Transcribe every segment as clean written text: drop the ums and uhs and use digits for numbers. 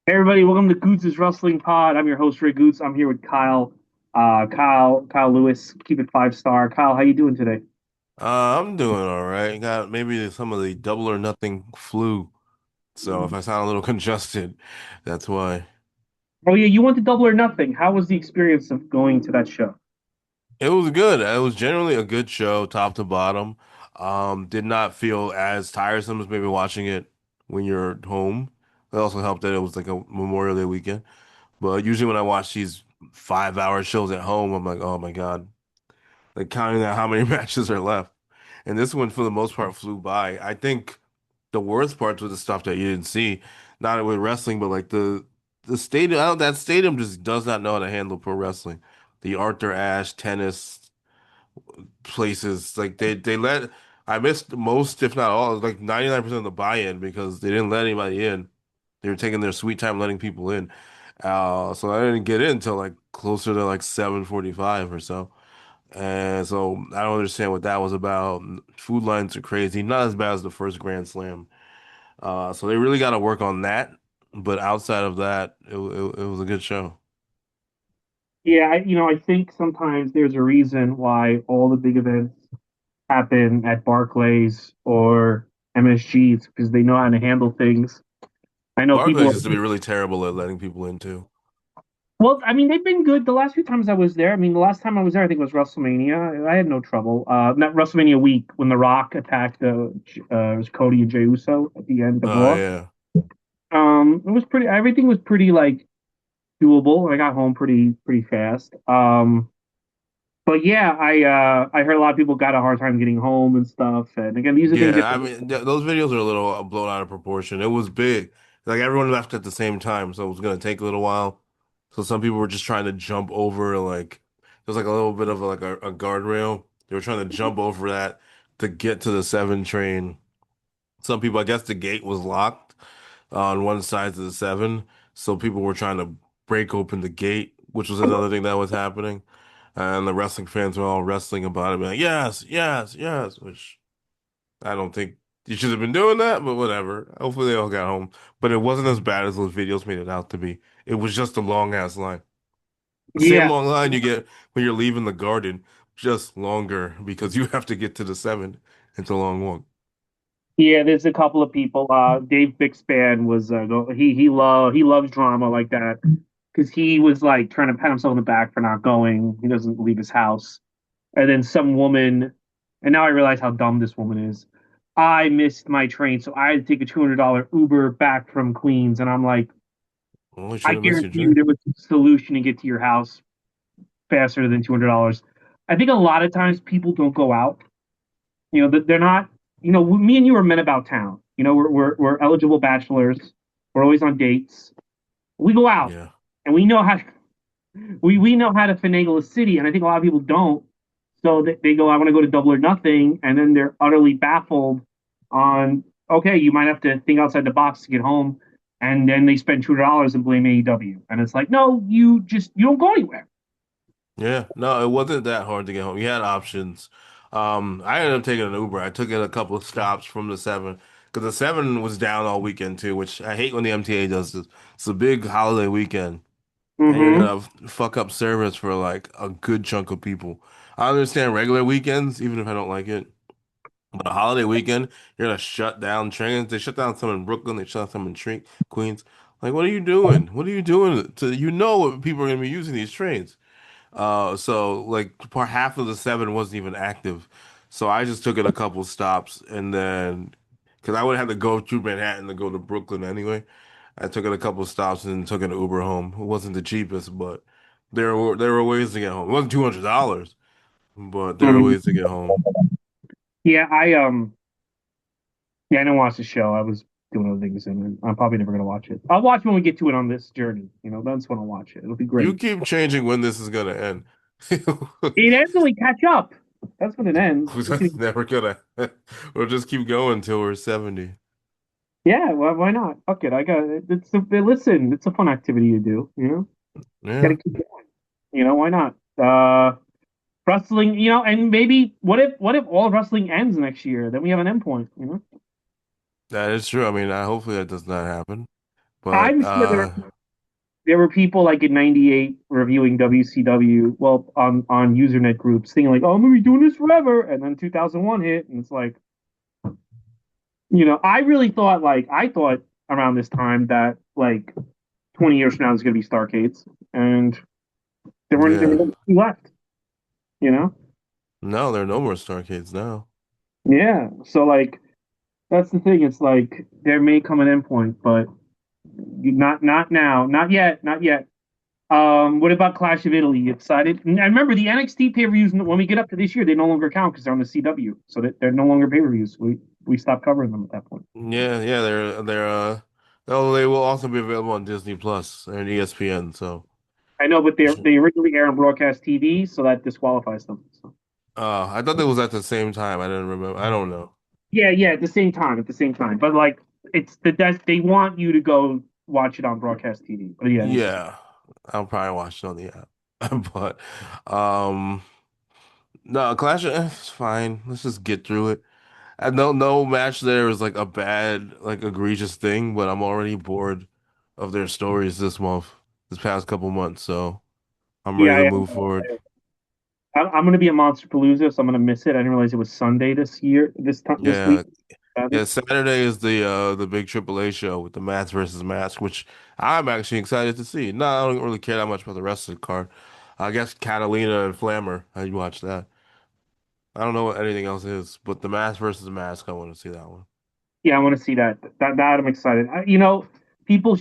Hey everybody, welcome to Goots' Wrestling Pod. I'm your host Ray Goots. I'm here with Kyle, Kyle Lewis. Keep it 5 star. Kyle, how you doing today? I'm doing all right. Got maybe some of the double or nothing flu. So if I sound a little congested, that's why. Oh yeah, you went to Double or Nothing. How was the experience of going to that show? It was good. It was generally a good show, top to bottom. Did not feel as tiresome as maybe watching it when you're home. It also helped that it was like a Memorial Day weekend. But usually when I watch these 5-hour shows at home, I'm like, oh my God. Like counting out how many matches are left. And this one, for the most part, flew by. I think the worst parts were the stuff that you didn't see, not with wrestling, but like the stadium. That stadium just does not know how to handle pro wrestling. The Arthur Ashe tennis places, like they let. I missed most, if not all, like 99% of the buy-in because they didn't let anybody in. They were taking their sweet time letting people in. So I didn't get in until like closer to like 7:45 or so. And so I don't understand what that was about. Food lines are crazy, not as bad as the first Grand Slam. So they really got to work on that. But outside of that, it was a good show. Yeah, I think sometimes there's a reason why all the big events happen at Barclays or MSGs because they know how to handle things. I know Barclays people. used to be really terrible at letting people in too. Well, I mean, they've been good the last few times I was there. I mean, the last time I was there, I think it was WrestleMania. I had no trouble. Not WrestleMania week when The Rock attacked it was Cody and Jey Uso at the end of Oh Raw. yeah, It was pretty. Everything was pretty like doable. I got home pretty fast. But yeah, I heard a lot of people got a hard time getting home and stuff. And again, these are things yeah. that I mean, those videos are a little blown out of proportion. It was big. Like everyone left at the same time, so it was gonna take a little while. So some people were just trying to jump over like there's like a little bit of a guardrail. They were trying to jump over that to get to the 7 train. Some people, I guess the gate was locked on one side of the 7, so people were trying to break open the gate, which was another thing that was happening. And the wrestling fans were all wrestling about it, being like, yes, yes, yes, which I don't think you should have been doing that, but whatever. Hopefully they all got home. But it wasn't as bad as those videos made it out to be. It was just a long ass line. Same yeah, long line you get when you're leaving the garden, just longer because you have to get to the 7. It's a long walk. yeah. There's a couple of people. Dave Bixban was he loves drama like that because he was like trying to pat himself on the back for not going. He doesn't leave his house. And then some woman, and now I realize how dumb this woman is. I missed my train, so I had to take a $200 Uber back from Queens. And I'm like, Well, you I shouldn't miss your guarantee you train. there was a solution to get to your house faster than $200. I think a lot of times people don't go out. They're not, me and you are men about town. We're eligible bachelors. We're always on dates. We go out Yeah. and we know how to finagle a city, and I think a lot of people don't. So they go, I want to go to Double or Nothing, and then they're utterly baffled on, okay, you might have to think outside the box to get home, and then they spend $200 and blame AEW, and it's like, no, you don't go anywhere. Yeah, no, it wasn't that hard to get home. You had options. I ended up taking an Uber. I took it a couple of stops from the 7 because the 7 was down all weekend too, which I hate when the MTA does this. It's a big holiday weekend, and you're Mm-hmm. gonna fuck up service for like a good chunk of people. I understand regular weekends, even if I don't like it, but a holiday weekend, you're gonna shut down trains. They shut down some in Brooklyn. They shut down some in Queens. Like, what are you doing? What are you doing to what people are gonna be using these trains? So like part half of the 7 wasn't even active. So I just took it a couple stops and then because I would have to go through Manhattan to go to Brooklyn anyway. I took it a couple stops and took an Uber home. It wasn't the cheapest, but there were ways to get home. It wasn't $200, but there were ways to get home. Yeah, I didn't watch the show. I was doing other things, and I'm probably never gonna watch it. I'll watch it when we get to it on this journey. That's when I'll watch it. It'll be You great. keep changing when this is gonna end. It ends when we catch up. That's when it ends. That's never gonna. We'll just keep going until we're 70. Yeah, why not? Fuck it. I got it. Listen, it's a fun activity to do. Gotta Yeah. keep going. Why not? Wrestling. And maybe what if all wrestling ends next year? Then we have an endpoint. That is true. I mean, hopefully that does not happen. But I'm sure there were people like in '98 reviewing WCW, well, on Usernet groups, thinking like, "Oh, I'm gonna be doing this forever," and then 2001 hit, and it's like, I really thought I thought around this time that like 20 years from now there's gonna be Starcades, and there were yeah, no two left, you know? no, there are no more Starcades now. Yeah. So like that's the thing. It's like there may come an endpoint, but not now, not yet, not yet. What about Clash of Italy? You excited? And I remember the NXT pay-per-views when we get up to this year, they no longer count because they're on the CW, so they're no longer pay-per-views. We stopped covering them at that point. Yeah, yeah, oh, they will also be available on Disney Plus and ESPN. So, I know, but they originally air on broadcast TV, so that disqualifies them. So. I thought that was at the same time. I didn't remember. I don't know. Yeah, yeah, at the same time. But like, it's the that they want you to go watch it on broadcast TV. But yeah, it's Yeah, I'll probably watch it on the app. But, um, no, it's fine. Let's just get through it. And no match there is like a bad, like egregious thing, but I'm already bored of their stories this past couple months. So I'm yeah. ready to move forward. I'm going to be at Monster Palooza, so I'm going to miss it. I didn't realize it was Sunday this week. Yeah, yeah. Saturday is the big AAA show with the Mats versus Mask, which I'm actually excited to see. No, I don't really care that much about the rest of the card. I guess Catalina and Flammer. I'd watch that. I don't know what anything else is, but the Mask versus Mask, I want to see that one. Yeah, I want to see that. That I'm excited. People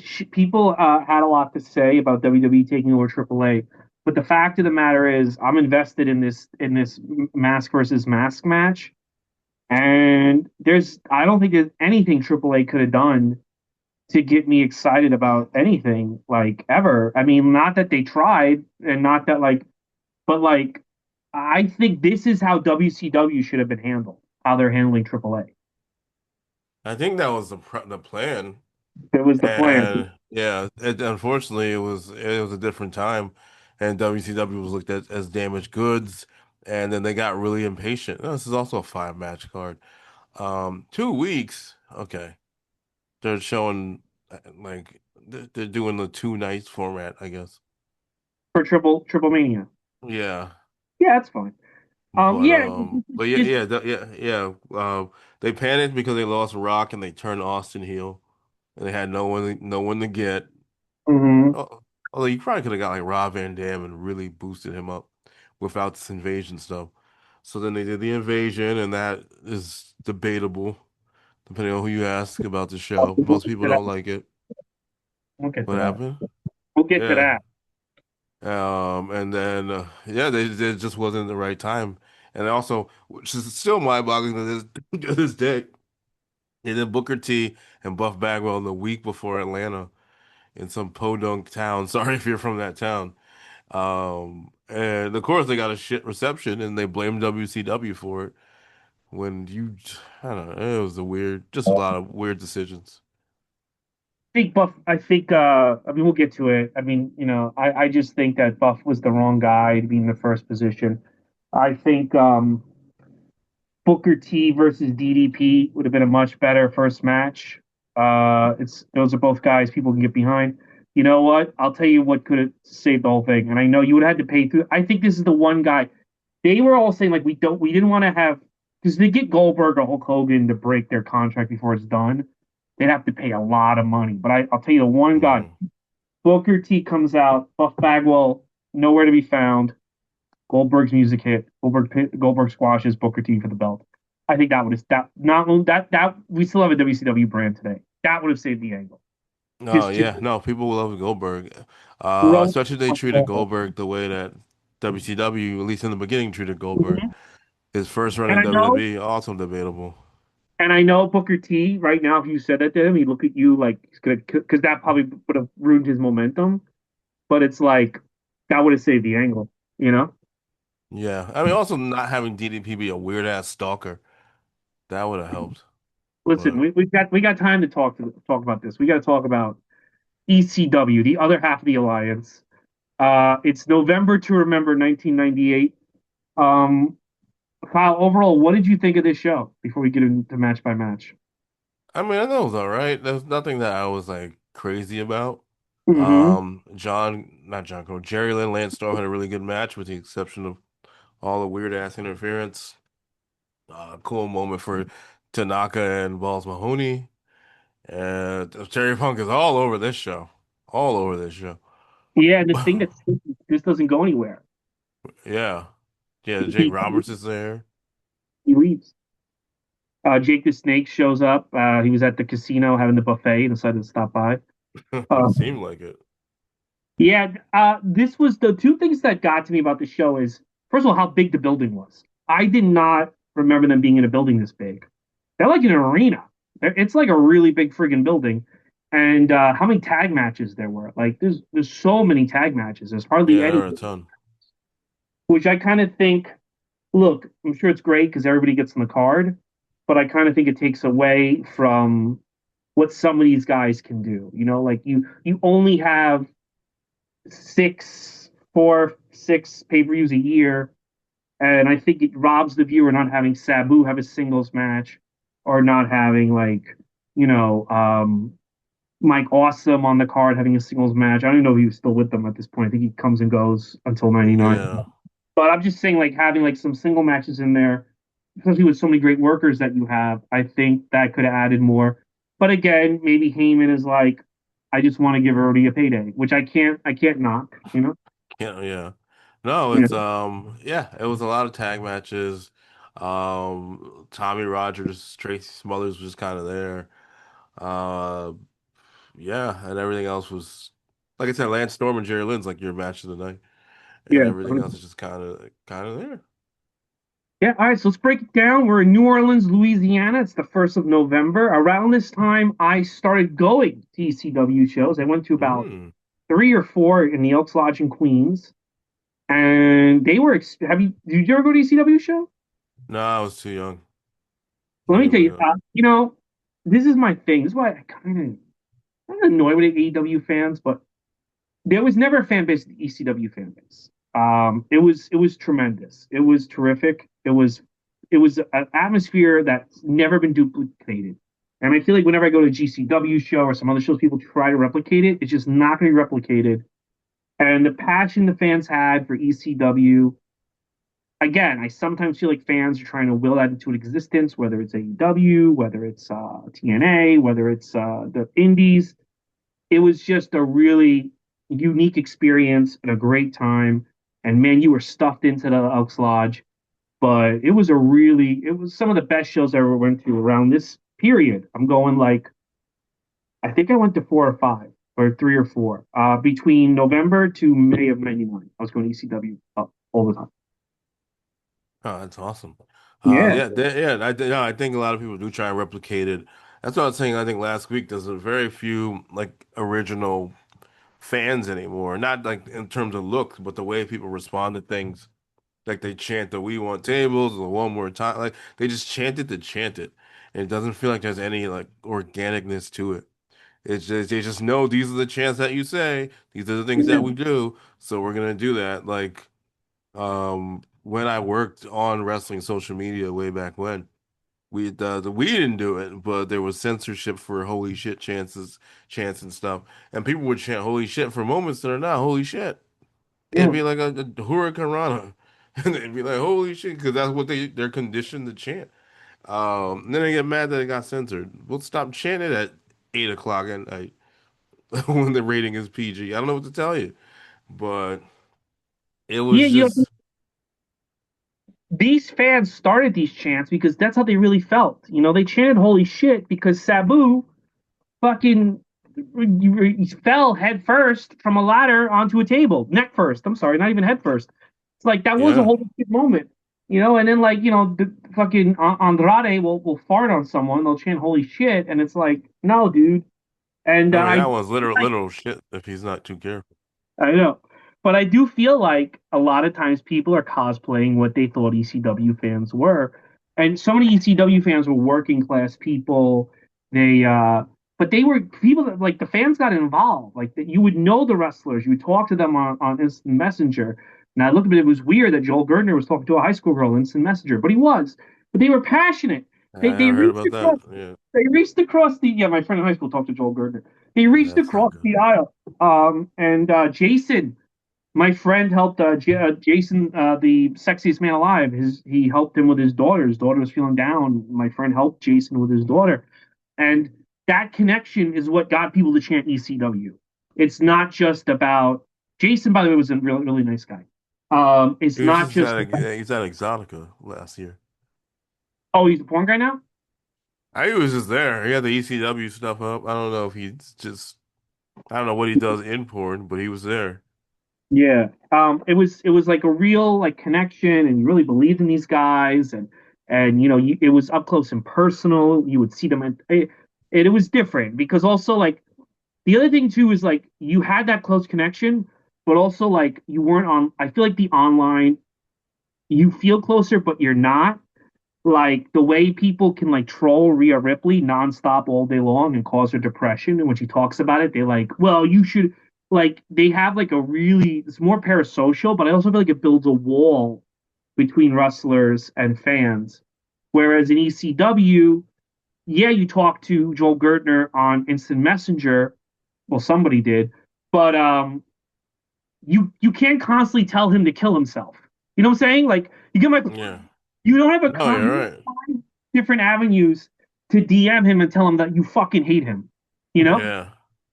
had a lot to say about WWE taking over AAA, but the fact of the matter is, I'm invested in this mask versus mask match, and there's I don't think there's anything AAA could have done to get me excited about anything like ever. I mean, not that they tried, and not that but I think this is how WCW should have been handled. How they're handling AAA. I think that was the plan. It was the plan. And yeah, unfortunately, it was a different time, and WCW was looked at as damaged goods, and then they got really impatient. Oh, this is also a 5 match card. 2 weeks, okay. They're showing like they're doing the 2 nights format, I guess. For Triple Mania. Yeah, Yeah, that's fine. but Yeah, yeah, just yeah. They panicked because they lost Rock and they turned Austin heel, and they had no one to get. mhm. Oh, although you probably could have got like Rob Van Dam and really boosted him up without this invasion stuff. So then they did the invasion, and that is debatable, depending on who you ask about the show. We'll Most get people to that. don't like it. We'll get to What that. happened? We'll get to Yeah. that. And then yeah, they just wasn't the right time. And also, which is still mind-boggling to to this day, they did Booker T and Buff Bagwell the week before Atlanta in some podunk town. Sorry if you're from that town. And of course they got a shit reception and they blamed WCW for it when I don't know, it was just a lot of weird decisions. I think I mean we'll get to it. I mean, I just think that Buff was the wrong guy to be in the first position. I think Booker T versus DDP would have been a much better first match. It's those are both guys people can get behind. You know what? I'll tell you what could have saved the whole thing. And I know you would have had to pay through. I think this is the one guy. They were all saying like we didn't want to have because they get Goldberg or Hulk Hogan to break their contract before it's done. They'd have to pay a lot of money. But I'll tell you the one guy. Hmm. Booker T comes out. Buff Bagwell nowhere to be found. Goldberg's music hit. Goldberg squashes Booker T for the belt. I think that would have that not that we still have a WCW brand today. That would have saved the angle. Oh Just yeah, no, people will love Goldberg. throw. Especially if they treated Goldberg the way that WCW, at least in the beginning, treated Goldberg. His first run And in I know, WWE, also debatable. and I know Booker T. Right now, if you said that to him, he'd look at you like he's gonna because that probably would have ruined his momentum. But it's like that would have saved the angle. You know. Yeah, I mean, also not having DDP be a weird ass stalker, that would have helped. Listen, But we got time to talk about this. We got to talk about ECW, the other half of the alliance. It's November to remember 1998. Um, Kyle, overall, what did you think of this show before we get into match by match? I mean, I know it was all right. There's nothing that I was like crazy about. Hmm. Not John Cole, Jerry Lynn, Lance Storm had a really good match with the exception of all the weird ass interference. Cool moment for Tanaka and Balls Mahoney. And Terry Funk is all over this show. All over this show. Yeah, and the thing that's this doesn't go anywhere. Yeah. Yeah, Jake He Roberts is there. he leaves. Jake the Snake shows up. He was at the casino having the buffet and decided to stop by. It Uh, seemed like it. yeah, this was the two things that got to me about the show is first of all how big the building was. I did not remember them being in a building this big. They're like an arena. It's like a really big friggin' building. And how many tag matches there were? Like there's so many tag matches. There's hardly Yeah, there any, are a ton. which I kind of think. Look, I'm sure it's great because everybody gets on the card, but I kind of think it takes away from what some of these guys can do. You know, like you only have four, six pay-per-views a year, and I think it robs the viewer not having Sabu have a singles match or not having like you know Mike Awesome on the card having a singles match. I don't even know if he was still with them at this point. I think he comes and goes until '99. Yeah. But I'm just saying, like having like some single matches in there, especially with so many great workers that you have, I think that could have added more. But again, maybe Heyman is like, I just want to give everybody a payday, which I can't knock, you know. Yeah, yeah. No, Yeah, it's yeah, it was a lot of tag matches. Tommy Rogers, Tracy Smothers was kind of there. Uh yeah, and everything else was like I said, Lance Storm and Jerry Lynn's like your match of the night. And yeah, everything else is just kind of there. yeah. All right, so let's break it down. We're in New Orleans, Louisiana. It's the 1st of November. Around this time, I started going to ECW shows. I went to about Mm. three or four in the Elks Lodge in Queens, and they were. Have you? Did you ever go to ECW show? No, I was too young. Let me tell Maybe you, not. this is my thing. This is why I'm annoyed with AEW fans, but there was never a fan base, the ECW fan base. It was tremendous. It was terrific. It was an atmosphere that's never been duplicated. And I feel like whenever I go to a GCW show or some other shows, people try to replicate it. It's just not going to be replicated. And the passion the fans had for ECW, again, I sometimes feel like fans are trying to will that into an existence, whether it's AEW, whether it's TNA, whether it's the Indies. It was just a really unique experience and a great time. And man, you were stuffed into the Elks Lodge, but it was some of the best shows I ever went to around this period. I'm going like, I think I went to four or five or three or four between November to May of '99. I was going to ECW all the time. Oh, that's awesome. Yeah. Yeah, yeah, I think a lot of people do try and replicate it. That's what I was saying. I think last week there's a very few like original fans anymore. Not like in terms of looks, but the way people respond to things. Like they chant the "We want tables" or one more time. Like they just chant it to chant it, and it doesn't feel like there's any like organicness to it. It's just they just know these are the chants that you say. These are the things that we do. So we're gonna do that. Like when I worked on wrestling social media way back when. We didn't do it, but there was censorship for holy shit chants and stuff. And people would chant holy shit for moments that are not holy shit. It'd Yeah. be like a hurricane rana. And they'd be like, holy shit, because that's what they're conditioned to chant. And then they get mad that it got censored. We'll stop chanting at 8 o'clock at night when the rating is PG. I don't know what to tell you. But it Yeah, was just these fans started these chants because that's how they really felt. You know, they chanted "Holy shit" because Sabu fucking fell head first from a ladder onto a table, neck first. I'm sorry, not even head first. It's like that was a yeah. whole shit moment, you know. And then like the fucking Andrade will fart on someone, they'll chant "Holy shit," and it's like, no, dude. And I mean that one's literal shit if he's not too careful. I know. But I do feel like a lot of times people are cosplaying what they thought ECW fans were. And so many ECW fans were working class people. They but they were people that like the fans got involved. Like that you would know the wrestlers, you would talk to them on Instant Messenger. And I looked at it, it was weird that Joel Gertner was talking to a high school girl on Instant Messenger, but he was. But they were passionate. They I heard reached about that. across Yeah, they reached across the my friend in high school talked to Joel Gertner. They reached that's not across good. the aisle. And Jason, my friend, helped Jason, the sexiest man alive. He helped him with his daughter. His daughter was feeling down. My friend helped Jason with his daughter, and that connection is what got people to chant ECW. It's not just about Jason. By the way, was a really really nice guy. It's He was not just just at about, he's at Exotica last year. oh, he's a porn guy now. I he was just there. He had the ECW stuff up. I don't know if he's just I don't know what he does in porn, but he was there. Yeah. It was like a real like connection, and you really believed in these guys, and it was up close and personal. You would see them, and it was different because also like the other thing too is like you had that close connection, but also like you weren't on. I feel like the online you feel closer, but you're not. Like the way people can like troll Rhea Ripley nonstop all day long and cause her depression. And when she talks about it, they're like, well, you should like they have like a really it's more parasocial, but I also feel like it builds a wall between wrestlers and fans. Whereas in ECW, yeah, you talk to Joel Gertner on Instant Messenger. Well, somebody did, but you can't constantly tell him to kill himself. You know what I'm saying? Like you get my Yeah. you don't have a No, you're you right. find different avenues to DM him and tell him that you fucking hate him. You know? Yeah.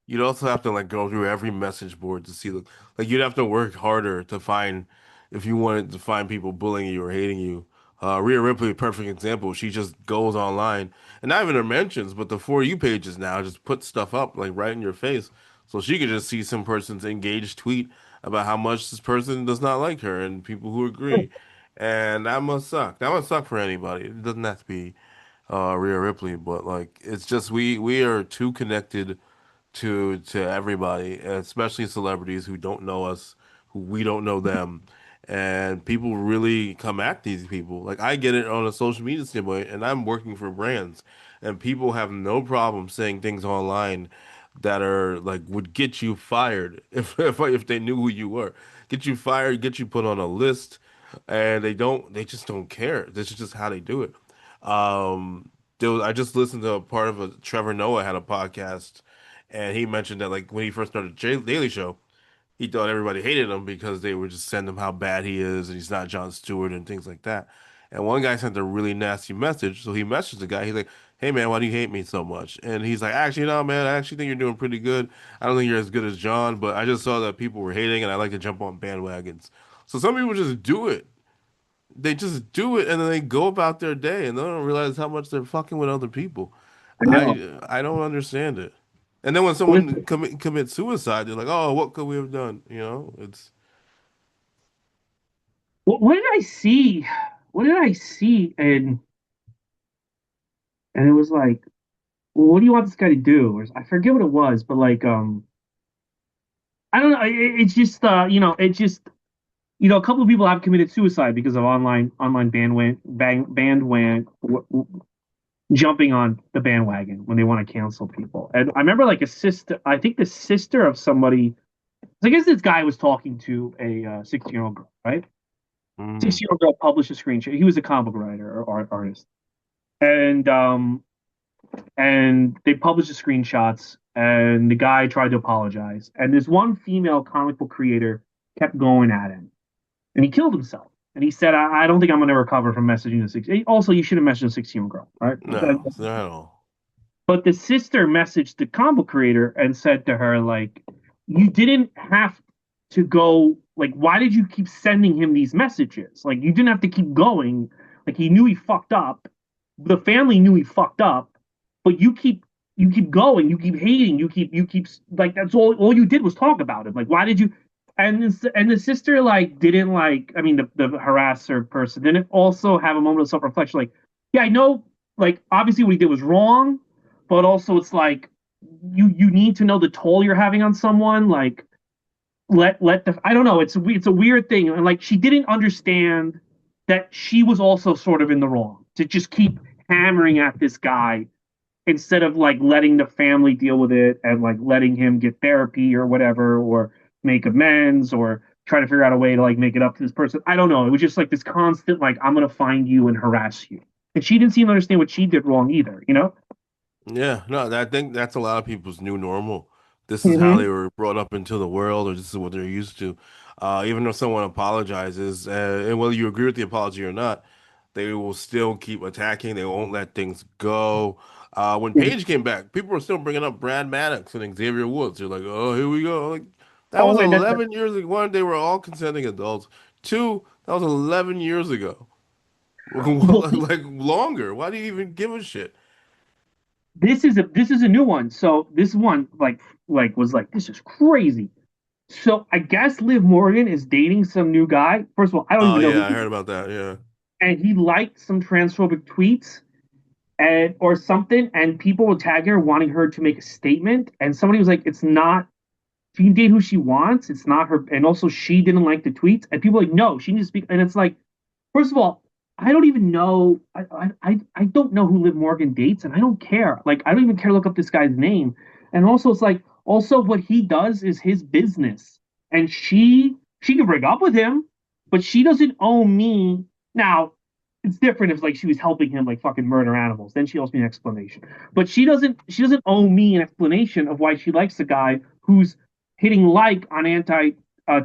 You'd also have to like go through every message board to see like you'd have to work harder to find if you wanted to find people bullying you or hating you. Rhea Ripley, a perfect example. She just goes online and not even her mentions, but the For You pages now just put stuff up like right in your face. So she could just see some person's engaged tweet about how much this person does not like her and people who agree. And that must suck. That must suck for anybody. It doesn't have to be Rhea Ripley, but like it's just we are too connected to everybody, especially celebrities who don't know us, who we don't know them, and people really come at these people. Like I get it on a social media standpoint, and I'm working for brands, and people have no problem saying things online that are like would get you fired if they knew who you were, get you fired, get you put on a list, and they just don't care. This is just how they do it. I just listened to a part of a Trevor Noah had a podcast, and he mentioned that like when he first started Daily Show, he thought everybody hated him because they would just send him how bad he is and he's not Jon Stewart and things like that. And one guy sent a really nasty message, so he messaged the guy. He's like, "Hey man, why do you hate me so much?" And he's like, "Actually, no, man. I actually think you're doing pretty good. I don't think you're as good as John, but I just saw that people were hating, and I like to jump on bandwagons." So some people just do it. They just do it, and then they go about their day, and they don't realize how much they're fucking with other people. I know. I don't understand it. And then when What, someone is, commits suicide, they're like, "Oh, what could we have done?" You know, it's what did I see? What did I see? And it was like, well, what do you want this guy to do? Or I forget what it was, but like I don't know. It's just it just a couple of people have committed suicide because of online bandwagon jumping on the bandwagon when they want to cancel people. And I remember like a sister, I think the sister of somebody. So I guess this guy was talking to a 16-year-old girl, right? mm, 16-year-old girl published a screenshot. He was a comic book writer or artist, and they published the screenshots. And the guy tried to apologize, and this one female comic book creator kept going at him, and he killed himself. And he said, "I don't think I'm going to recover from messaging the 16." Also, you should have messaged a 16-year-old girl, right? no, it's not at all. But the sister messaged the combo creator and said to her, like, you didn't have to go, like, why did you keep sending him these messages? Like, you didn't have to keep going. Like, he knew he fucked up. The family knew he fucked up, but you keep going, you keep hating, you keep like that's all you did was talk about him. Like, why did you and the sister like didn't like I mean the harasser person didn't also have a moment of self-reflection, like, yeah, I know, like obviously what he did was wrong, but also it's like you need to know the toll you're having on someone. Like let the I don't know. It's a weird thing, and like she didn't understand that she was also sort of in the wrong to just keep hammering at this guy instead of like letting the family deal with it and like letting him get therapy or whatever or make amends or try to figure out a way to like make it up to this person. I don't know. It was just like this constant like I'm gonna find you and harass you. and she didn't seem to understand what she did wrong either. You know? Yeah, no, I think that's a lot of people's new normal. This is how Hmm. they were brought up into the world, or this is what they're used to. Even if someone apologizes, and whether you agree with the apology or not, they will still keep attacking. They won't let things go. When Paige came back, people were still bringing up Brad Maddox and Xavier Woods. They're like, "Oh, here we go!" Like that Oh, was and then 11 years ago. One, they were all consenting adults. Two, that was 11 years ago. well, Like longer. Why do you even give a shit? this is a new one. So this one was like this is crazy. So I guess Liv Morgan is dating some new guy. First of all, I don't Oh even know yeah, who, I heard about that. Yeah. and he liked some transphobic tweets and or something, and people would tag her wanting her to make a statement, and somebody was like, "It's not. She can date who she wants. It's not her." And also, she didn't like the tweets, and people were like, "No, she needs to speak." And it's like, first of all, I don't even know. I don't know who Liv Morgan dates, and I don't care. Like, I don't even care to look up this guy's name. And also, it's like, also what he does is his business, and she can break up with him, but she doesn't owe me. Now, it's different if like she was helping him like fucking murder animals. Then she owes me an explanation. But she doesn't owe me an explanation of why she likes a guy who's hitting like on anti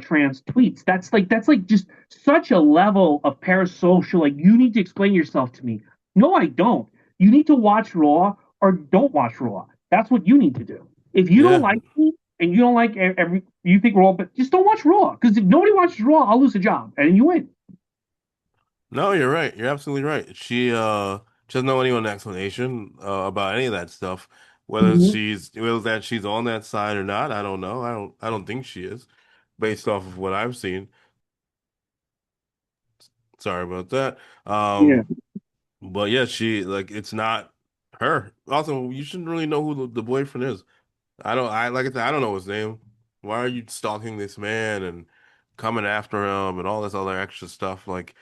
trans tweets. That's like just such a level of parasocial. Like you need to explain yourself to me. No, I don't. You need to watch Raw or don't watch Raw. That's what you need to do. If you don't Yeah. like me and you don't like you think we're all, but just don't watch Raw because if nobody watches Raw, I'll lose a job and you win. No, you're right. You're absolutely right. She doesn't know anyone explanation about any of that stuff. Mm-hmm. Whether that she's on that side or not, I don't know. I don't think she is, based off of what I've seen. Sorry about that. Yeah. But yeah, she like it's not her. Also, you shouldn't really know who the boyfriend is. I like I said, I don't know his name. Why are you stalking this man and coming after him and all this other extra stuff? Like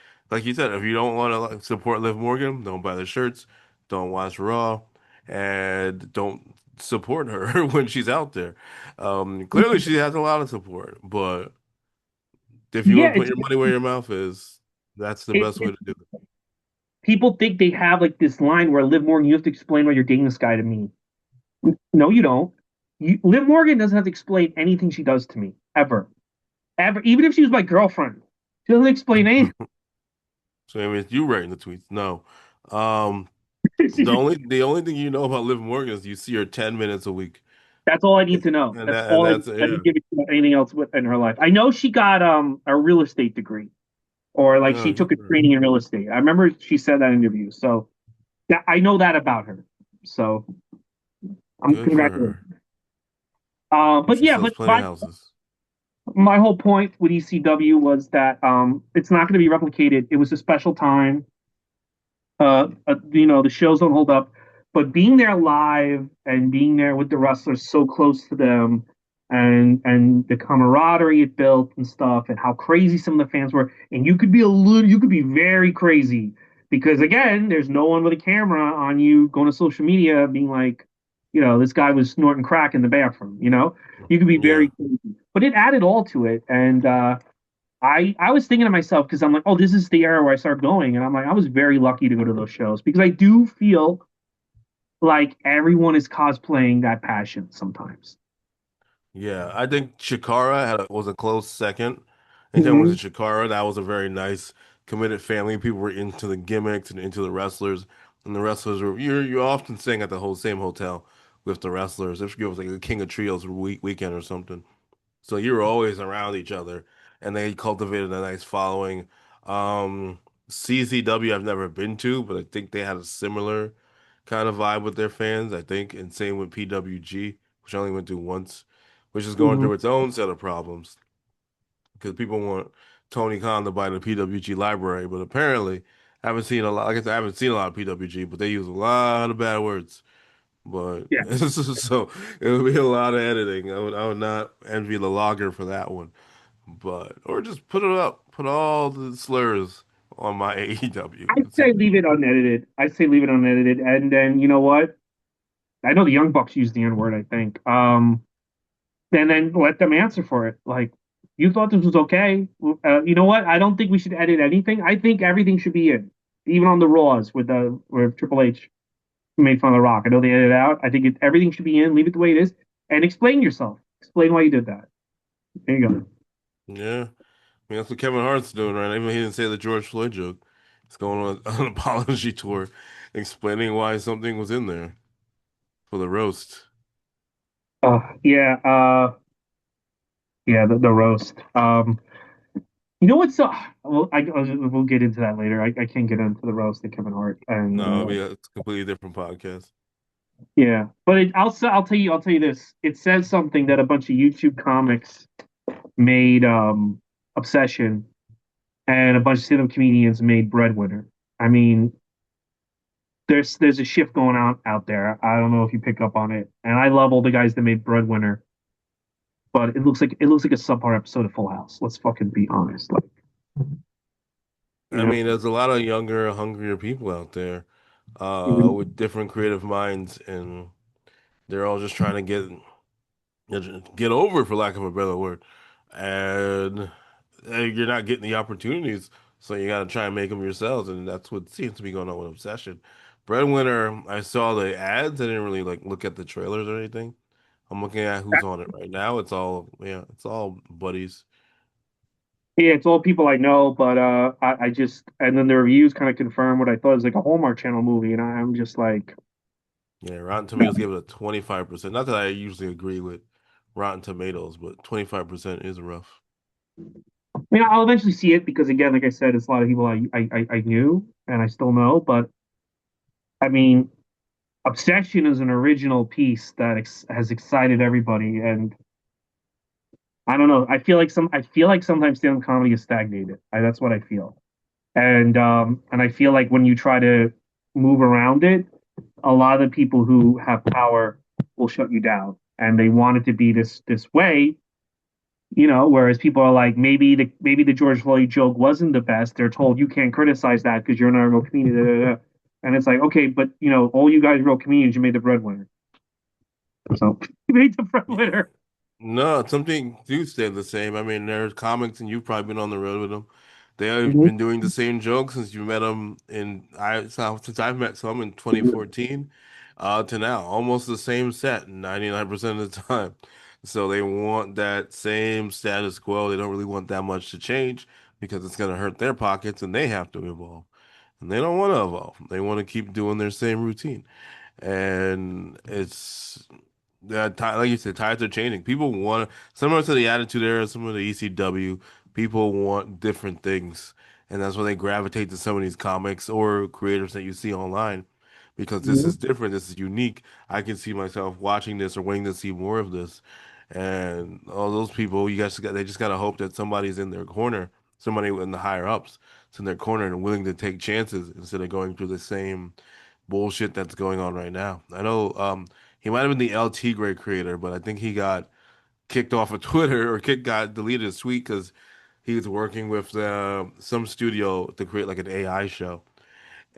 you said, if you don't want to like, support Liv Morgan, don't buy the shirts, don't watch Raw, and don't support her when she's out there. Clearly she has a lot of support, but if you Yeah, want to put your money where your mouth is, that's the best way it's to do it. people think they have like this line where Liv Morgan, you have to explain why you're dating this guy to me. No, you don't. Liv Morgan doesn't have to explain anything she does to me ever, ever. Even if she was my girlfriend, she doesn't explain anything. So I mean, it's you writing the tweets. No. Um, the only thing you know about Liv Morgan is you see her 10 minutes a week. That's all I need to know. And That's that and all that's I yeah. didn't give it anything else in her life. I know she got a real estate degree, or like Oh, she good took a for her. training in real estate. I remember she said that in interview. So that I know that about her. So I'm Good for congratulating. her. And But she yeah, sells but plenty of houses. my whole point with ECW was that it's not going to be replicated. It was a special time. The shows don't hold up, but being there live and being there with the wrestlers so close to them, and the camaraderie it built and stuff, and how crazy some of the fans were, and you could be very crazy because again, there's no one with a camera on you going to social media being like, this guy was snorting crack in the bathroom. You could be Yeah. very crazy, but it added all to it, and I was thinking to myself because I'm like, oh, this is the era where I start going, and I'm like, I was very lucky to go to those shows because I do feel like everyone is cosplaying that passion sometimes. Yeah. I think Chikara was a close second. Anytime it Mm-hmm. was a Chikara, that was a very nice, committed family. People were into the gimmicks and into the wrestlers. And the wrestlers were you're often staying at the whole same hotel with the wrestlers. If it was like a King of Trios weekend or something. So you were always around each other, and they cultivated a nice following. Um, CZW I've never been to, but I think they had a similar kind of vibe with their fans. I think, and same with PWG, which I only went to once, which is going Mm-hmm. through its own set of problems because people want Tony Khan to buy the PWG library, but apparently I haven't seen a lot. Like I said, I haven't seen a lot of PWG, but they use a lot of bad words. But Yeah, so it would be a lot of editing. I would not envy the logger for that one. But or just put it up, put all the slurs on my AEW. I'd It's say easy. leave it unedited. I'd say leave it unedited, and then you know what? I know the Young Bucks use the N word. I think. And then let them answer for it. Like, you thought this was okay. You know what? I don't think we should edit anything. I think everything should be in. Even on the Raws with the where Triple H made fun of The Rock. I know they edited it out. I think everything should be in. Leave it the way it is, and explain yourself. Explain why you did that. There you go. Yeah. I mean, that's what Kevin Hart's doing right now. Even he didn't say the George Floyd joke. He's going on an apology tour, explaining why something was in there for the roast. Yeah, yeah, the roast. You know what's well, we'll get into that later. I can't get into the roast of Kevin Hart, No, I and mean, it's a completely different podcast. yeah, but I'll tell you this. It says something that a bunch of YouTube comics made Obsession, and a bunch of stand-up comedians made Breadwinner. I mean, there's a shift going on out there. I don't know if you pick up on it, and I love all the guys that made Breadwinner, but it looks like a subpar episode of Full House. Let's fucking be honest. Like, you I know, mean, there's a lot of younger, hungrier people out there with different creative minds, and they're all just trying to get over, for lack of a better word. And you're not getting the opportunities, so you got to try and make them yourselves, and that's what seems to be going on with Obsession. Breadwinner, I saw the ads. I didn't really like look at the trailers or anything. I'm looking at who's on it right now. It's all yeah, it's all buddies. yeah, it's all people I know, but I just and then the reviews kind of confirm what I thought was like a Hallmark Channel movie, and I'm just like, Yeah, Rotten Tomatoes gave it a 25%. Not that I usually agree with Rotten Tomatoes, but 25% is rough. I mean, I'll eventually see it because again, like I said, it's a lot of people I knew and I still know, but I mean, Obsession is an original piece that has excited everybody, and I don't know. I feel like sometimes stand-up comedy is stagnated. That's what I feel, and I feel like when you try to move around it, a lot of the people who have power will shut you down, and they want it to be this way, you know. Whereas people are like, maybe the George Floyd joke wasn't the best. They're told you can't criticize that because you're not a real comedian. Da, da, da. And it's like, okay, but you know, all you guys real comedians, you made the breadwinner. So you made the breadwinner. No, something do stay the same. I mean, there's comics, and you've probably been on the road with them. They have Mhm. been doing the same jokes since you met them since I've met some in 2014 to now, almost the same set 99% of the time. So they want that same status quo. They don't really want that much to change because it's going to hurt their pockets, and they have to evolve. And they don't want to evolve. They want to keep doing their same routine. And it's like you said, tides are changing. People want similar to the Attitude Era, some of the ECW. People want different things, and that's why they gravitate to some of these comics or creators that you see online, because this Mhm. is different. This is unique. I can see myself watching this or waiting to see more of this, and all those people, they just gotta hope that somebody's in their corner, somebody in the higher ups, is in their corner and willing to take chances instead of going through the same bullshit that's going on right now. I know he might have been the LT grade creator, but I think he got kicked off of Twitter or got deleted his tweet because he was working with some studio to create like an AI show,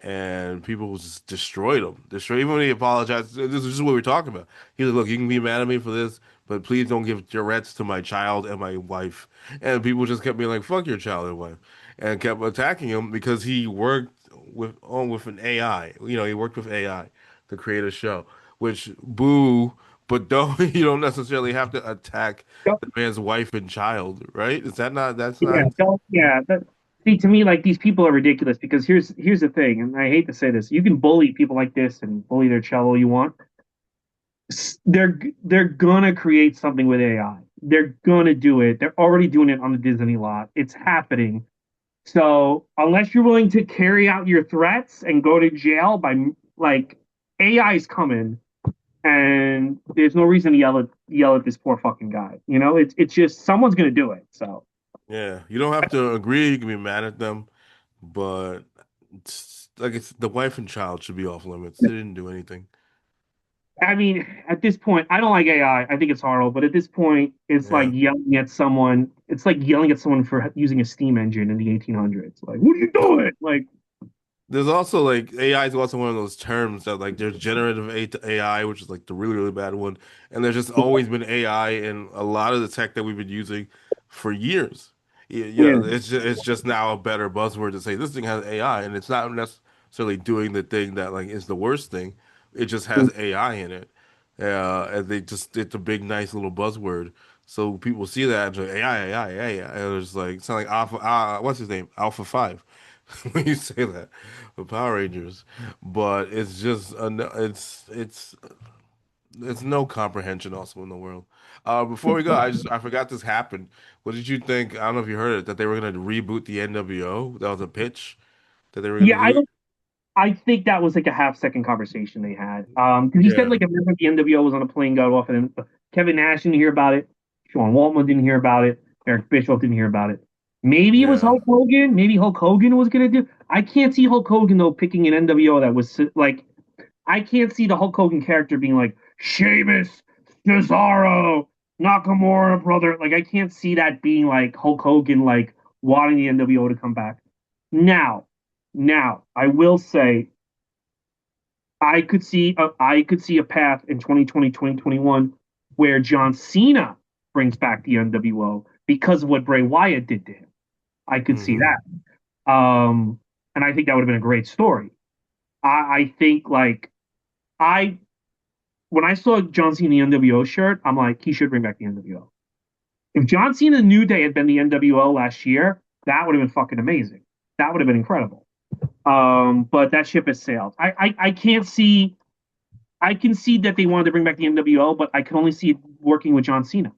and people just destroyed him. Destroyed even when he apologized. This is just what we're talking about. He was like, "Look, you can be mad at me for this, but please don't give threats to my child and my wife." And people just kept being like, "Fuck your child and wife," and kept attacking him because he worked with an AI. You know, he worked with AI to create a show. Which boo, but don't you don't necessarily have to attack the man's wife and child, right? Is that not? That's Yeah, not. don't, yeah. See, to me, like these people are ridiculous because here's the thing, and I hate to say this, you can bully people like this and bully their cello you want. They're gonna create something with AI. They're gonna do it. They're already doing it on the Disney lot. It's happening. So unless you're willing to carry out your threats and go to jail by like AI is coming, and there's no reason to yell at this poor fucking guy. You know, it's just someone's gonna do it. So. Yeah, you don't have to agree. You can be mad at them, but it's the wife and child should be off limits. They didn't do anything. I mean, at this point, I don't like AI. I think it's horrible. But at this point, it's like Yeah. yelling at someone. It's like yelling at someone for using a steam engine in the 1800s. Like, what are you doing? Like, There's also like AI is also one of those terms that like there's generative AI, which is like the really, really bad one. And there's just always been AI in a lot of the tech that we've been using for years. Yeah, Yeah. it's just now a better buzzword to say this thing has AI, and it's not necessarily doing the thing that like is the worst thing. It just has AI in it, and they just it's a big nice little buzzword. So people see that and say AI, AI, AI, and it's like it's like Alpha. What's his name? Alpha 5. When you say that, the Power Rangers, but it's just it's no comprehension also in the world. Before we go, I forgot this happened. What did you think? I don't know if you heard it that they were gonna reboot the NWO. That was a pitch that they were Yeah, gonna do. I think that was like a half-second conversation they had. Because he said Yeah, like a member of the NWO was on a plane, got off, and Kevin Nash didn't hear about it. Sean Waltman didn't hear about it. Eric Bischoff didn't hear about it. Maybe it was yeah, Hulk Hogan. Maybe Hulk Hogan was gonna do. I can't see Hulk Hogan though picking an NWO that was like. I can't see the Hulk Hogan character being like Sheamus, Cesaro, Nakamura, brother. Like I can't see that being like Hulk Hogan like wanting the NWO to come back. Now, now I will say I could see a path in 2020 2021 where John Cena brings back the NWO because of what Bray Wyatt did to him. I could see hmm that. And I think that would have been a great story. I think like I when I saw John Cena in the NWO shirt, I'm like, he should bring back the NWO. If John Cena New Day had been the NWO last year, that would have been fucking amazing. That would have been incredible. But that ship has sailed. I can't see I can see that they wanted to bring back the NWO, but I can only see it working with John Cena.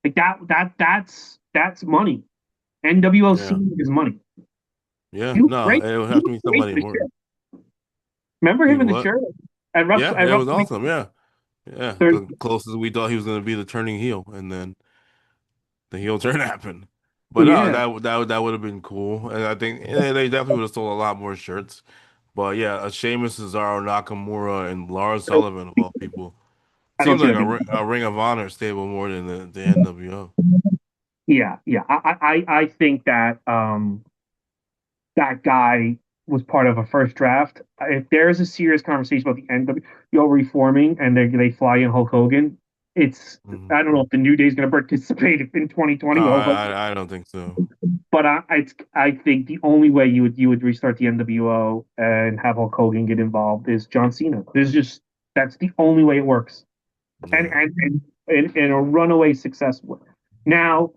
Like that's money. NWO yeah, Cena is money. yeah. He was No, great. it would He have to was be great somebody in the important. shirt. Remember He him in the what? shirt at Yeah, At it was WrestleMania awesome. Yeah, yeah. 30. The closest we thought he was gonna be the turning heel, and then the heel turn happened. But no, Yeah, that would have been cool, and I think they definitely would have sold a lot more shirts. But yeah, a Sheamus, Cesaro, Nakamura, and Lars Sullivan of all people I don't seems see like that being. a Ring of Honor stable more than the NWO. Yeah, yeah. I think that that guy was part of a first draft. If there is a serious conversation about the NWO reforming and they fly in Hulk Hogan, it's Mhm. I don't know if the New Day is going to participate in 2020 with Hulk Hogan, I don't think so. but I think the only way you would restart the NWO and have Hulk Hogan get involved is John Cena. There's just that's the only way it works, and Yeah. and a runaway success. Now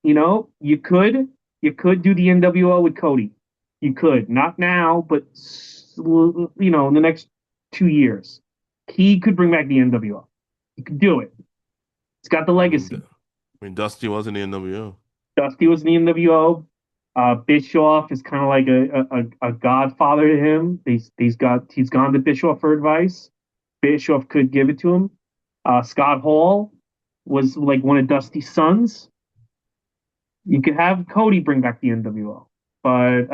you know, you could do the NWO with Cody. You could not now, but you know, in the next 2 years, he could bring back the NWO. He could do it. He's got the legacy. I mean, Dusty was in the NWO. Dusty was in the NWO. Bischoff is kind of like a godfather to him. He's gone to Bischoff for advice. Bischoff could give it to him. Scott Hall was like one of Dusty's sons. You could have Cody bring back the NWO, but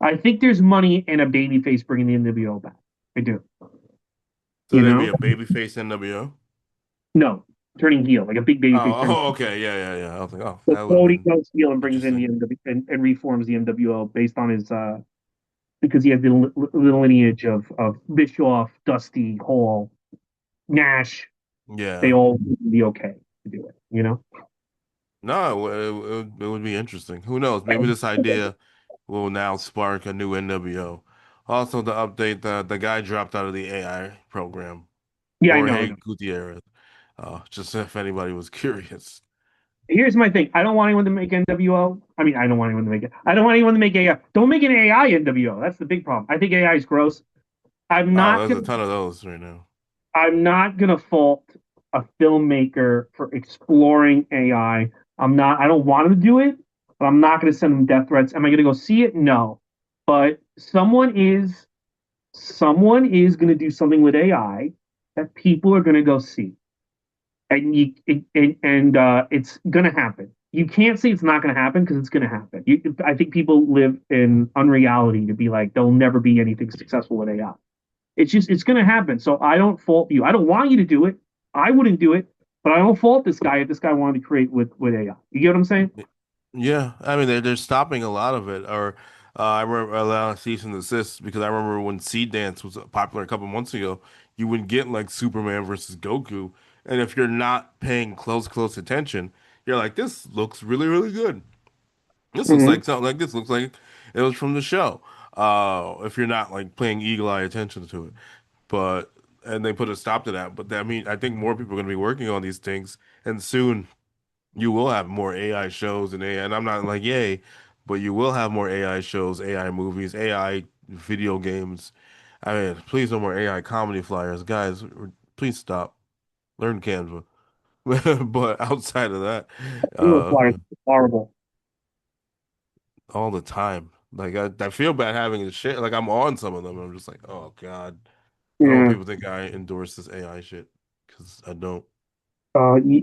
I think there's money in a babyface bringing the NWO back. I do. So You there'd be know, a babyface NWO. no turning heel, like a big babyface turning. Okay, yeah, yeah, yeah. I was like, oh, So that would have Cody been goes heel and brings in the interesting. NWO and reforms the NWO based on his because he has the lineage of Bischoff, Dusty, Hall, Nash. They Yeah. all would be okay to do it. You know. No, it would be interesting. Who knows? Maybe this idea will now spark a new NWO. Also, to update, the guy dropped out of the AI program. Yeah, I know. I Jorge know. Gutierrez. Just if anybody was curious. Here's my thing. I don't want anyone to make NWO. I mean, I don't want anyone to make it. I don't want anyone to make AI. Don't make an AI NWO. That's the big problem. I think AI is gross. I'm Oh, not there's gonna. a ton of those right now. I'm not gonna fault a filmmaker for exploring AI. I'm not. I don't want him to do it, but I'm not gonna send him death threats. Am I gonna go see it? No. But someone is. Someone is gonna do something with AI that people are gonna go see. It's gonna happen. You can't say it's not gonna happen because it's gonna happen. I think people live in unreality to be like there'll never be anything successful with AI. It's gonna happen. So I don't fault you. I don't want you to do it. I wouldn't do it, but I don't fault this guy if this guy wanted to create with AI. You get what I'm saying? Yeah, I mean they're stopping a lot of it. Or I remember a lot of cease and desist because I remember when Seed Dance was popular a couple months ago, you would get like Superman versus Goku, and if you're not paying close attention, you're like, this looks really, really good. This looks Hmm. like something like this looks like it was from the show. If you're not like paying eagle eye attention to it, but and they put a stop to that. But I mean, I think more people are going to be working on these things, and soon you will have more AI shows and AI. And I'm not like yay, but you will have more AI shows, AI movies, AI video games. I mean, please no more AI comedy flyers, guys. Please stop. Learn Canva. But outside of that, English uh, flyers horrible. all the time. Like I feel bad having to share. Like I'm on some of them. I'm just like, oh God. I don't want Yeah. people to think I endorse this AI shit because I don't.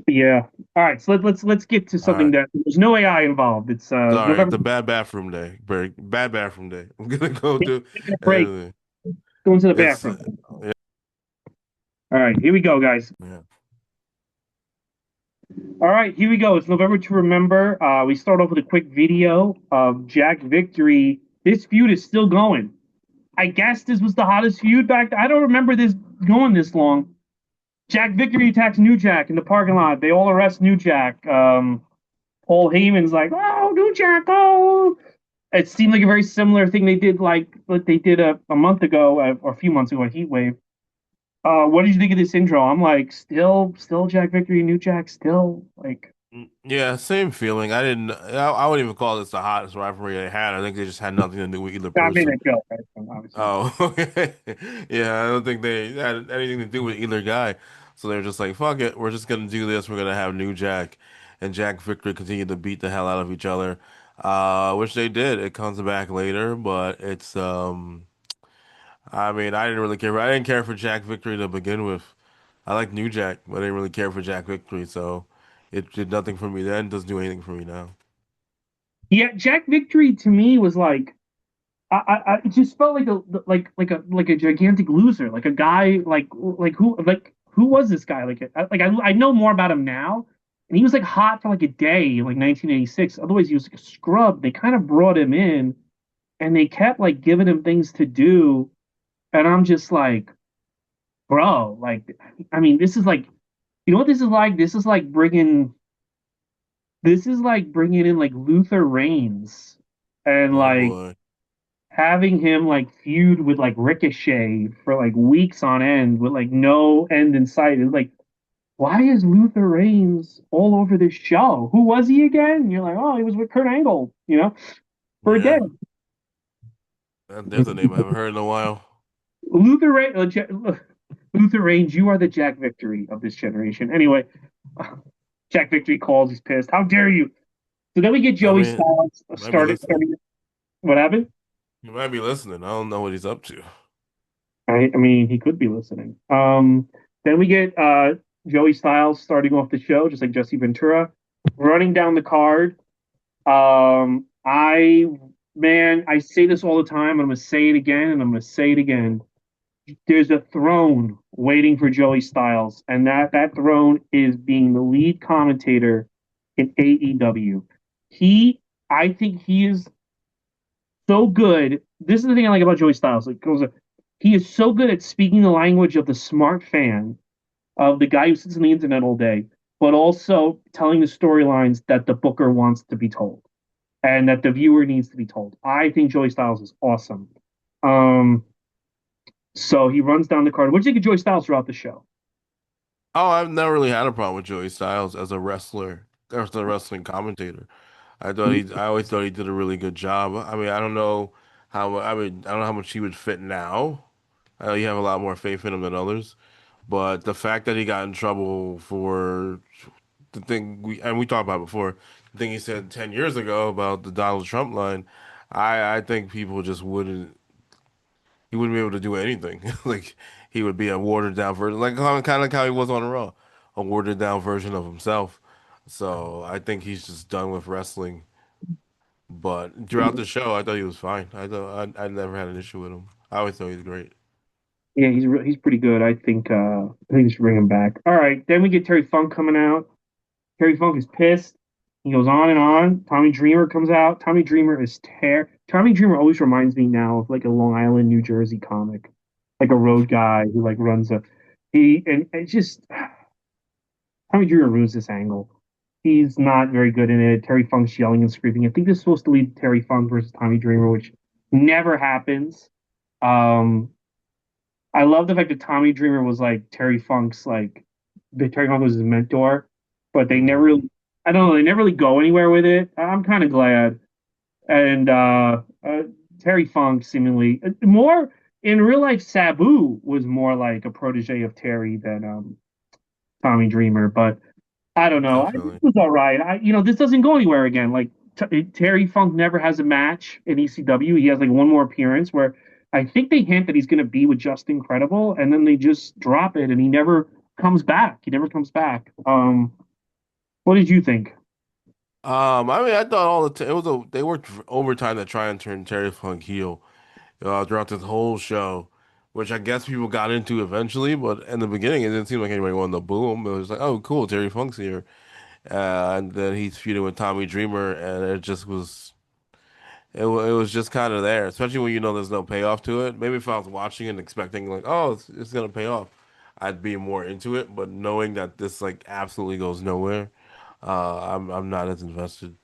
Yeah. All right. So let's get to All something right. that there's no AI involved. It's Sorry, November. the bad bathroom day. Very bad bathroom day. I'm gonna go do Taking a break. everything. Go into the It's bathroom. yeah, All right. Here we go, guys. yeah. All right. Here we go. It's November to remember. We start off with a quick video of Jack Victory. This feud is still going. I guess this was the hottest feud back then. I don't remember this going this long. Jack Victory attacks New Jack in the parking lot. They all arrest New Jack. Paul Heyman's like, "Oh, New Jack, oh!" It seemed like a very similar thing they did, like what they did a month ago or a few months ago at Heat Wave. What did you think of this intro? I'm like, still Jack Victory, New Jack, still like. Yeah, same feeling. I wouldn't even call this the hottest rivalry they had. I think they just had nothing to do with either I made person. a joke, right? Obviously. Oh, okay. Yeah, I don't think they had anything to do with either guy. So they're just like, fuck it, we're just gonna do this. We're gonna have New Jack and Jack Victory continue to beat the hell out of each other. Which they did. It comes back later, but it's I mean, I didn't really care. I didn't care for Jack Victory to begin with. I like New Jack, but I didn't really care for Jack Victory, so it did nothing for me then, doesn't do anything for me now. Yeah, Jack Victory to me was like I it just felt like a gigantic loser, like a guy who was this guy? I know more about him now, and he was like hot for like a day in like 1986. Otherwise, he was like a scrub. They kind of brought him in, and they kept like giving him things to do, and I'm just like, bro, like, I mean, this is like, you know what this is like? This is like bringing in like Luther Reigns and Oh like boy. having him like feud with like Ricochet for like weeks on end with like no end in sight. It's like, why is Luther Reigns all over this show? Who was he again? And you're like, oh, he was with Kurt Angle, for a day. Yeah. There's a name I haven't heard in a while. Luther Reigns, Luther Reigns, you are the Jack Victory of this generation. Anyway, Jack Victory calls. He's pissed. How dare you? So then we get I Joey mean, Styles might be listening. starting. What happened? You might be listening. I don't know what he's up to. I mean, he could be listening. Then we get Joey Styles starting off the show, just like Jesse Ventura, running down the card. I say this all the time. I'm gonna say it again, and I'm gonna say it again. There's a throne waiting for Joey Styles, and that throne is being the lead commentator in AEW. He, I think he is so good. This is the thing I like about Joey Styles. He is so good at speaking the language of the smart fan, of the guy who sits on the internet all day, but also telling the storylines that the booker wants to be told and that the viewer needs to be told. I think Joey Styles is awesome. Um, so he runs down the card. What do you think of Joey Styles throughout the show? Oh, I've never really had a problem with Joey Styles as a wrestler, as a wrestling commentator. I always thought he did a really good job. I mean, I don't know how much he would fit now. I know you have a lot more faith in him than others, but the fact that he got in trouble for the thing we talked about before, the thing he said 10 years ago about the Donald Trump line, I think people just wouldn't he wouldn't be able to do anything. Like he would be a watered down version, like kind of like how he was on Raw, a watered down version of himself. So I think he's just done with wrestling. But throughout the show, I thought he was fine. I never had an issue with him. I always thought he was great. Yeah, he's pretty good. I think we should bring him back. All right, then we get Terry Funk coming out. Terry Funk is pissed. He goes on and on. Tommy Dreamer comes out. Tommy Dreamer always reminds me now of like a Long Island, New Jersey comic, like a road guy who like runs a he and it's just Tommy Dreamer ruins this angle. He's not very good in it. Terry Funk's yelling and screaming. I think this is supposed to lead Terry Funk versus Tommy Dreamer, which never happens. Um, I love the fact that Tommy Dreamer was like Terry Funk's like the Terry Funk was his mentor, but they never Hmm. really, I don't know, they never really go anywhere with it. I'm kind of glad. And Terry Funk seemingly more in real life, Sabu was more like a protege of Terry than Tommy Dreamer, but I don't know. I think Definitely. it was all right. This doesn't go anywhere again. Like Terry Funk never has a match in ECW. He has like one more appearance where I think they hint that he's going to be with Just Incredible, and then they just drop it, and he never comes back. He never comes back. What did you think? I mean, I thought it was they worked overtime to try and turn Terry Funk heel throughout this whole show, which I guess people got into eventually. But in the beginning, it didn't seem like anybody wanted to boo him. It was like, oh, cool, Terry Funk's here, and then he's feuding with Tommy Dreamer, and it just was. It was just kind of there, especially when you know there's no payoff to it. Maybe if I was watching and expecting like, oh, it's gonna pay off, I'd be more into it. But knowing that this like absolutely goes nowhere, I'm not as invested.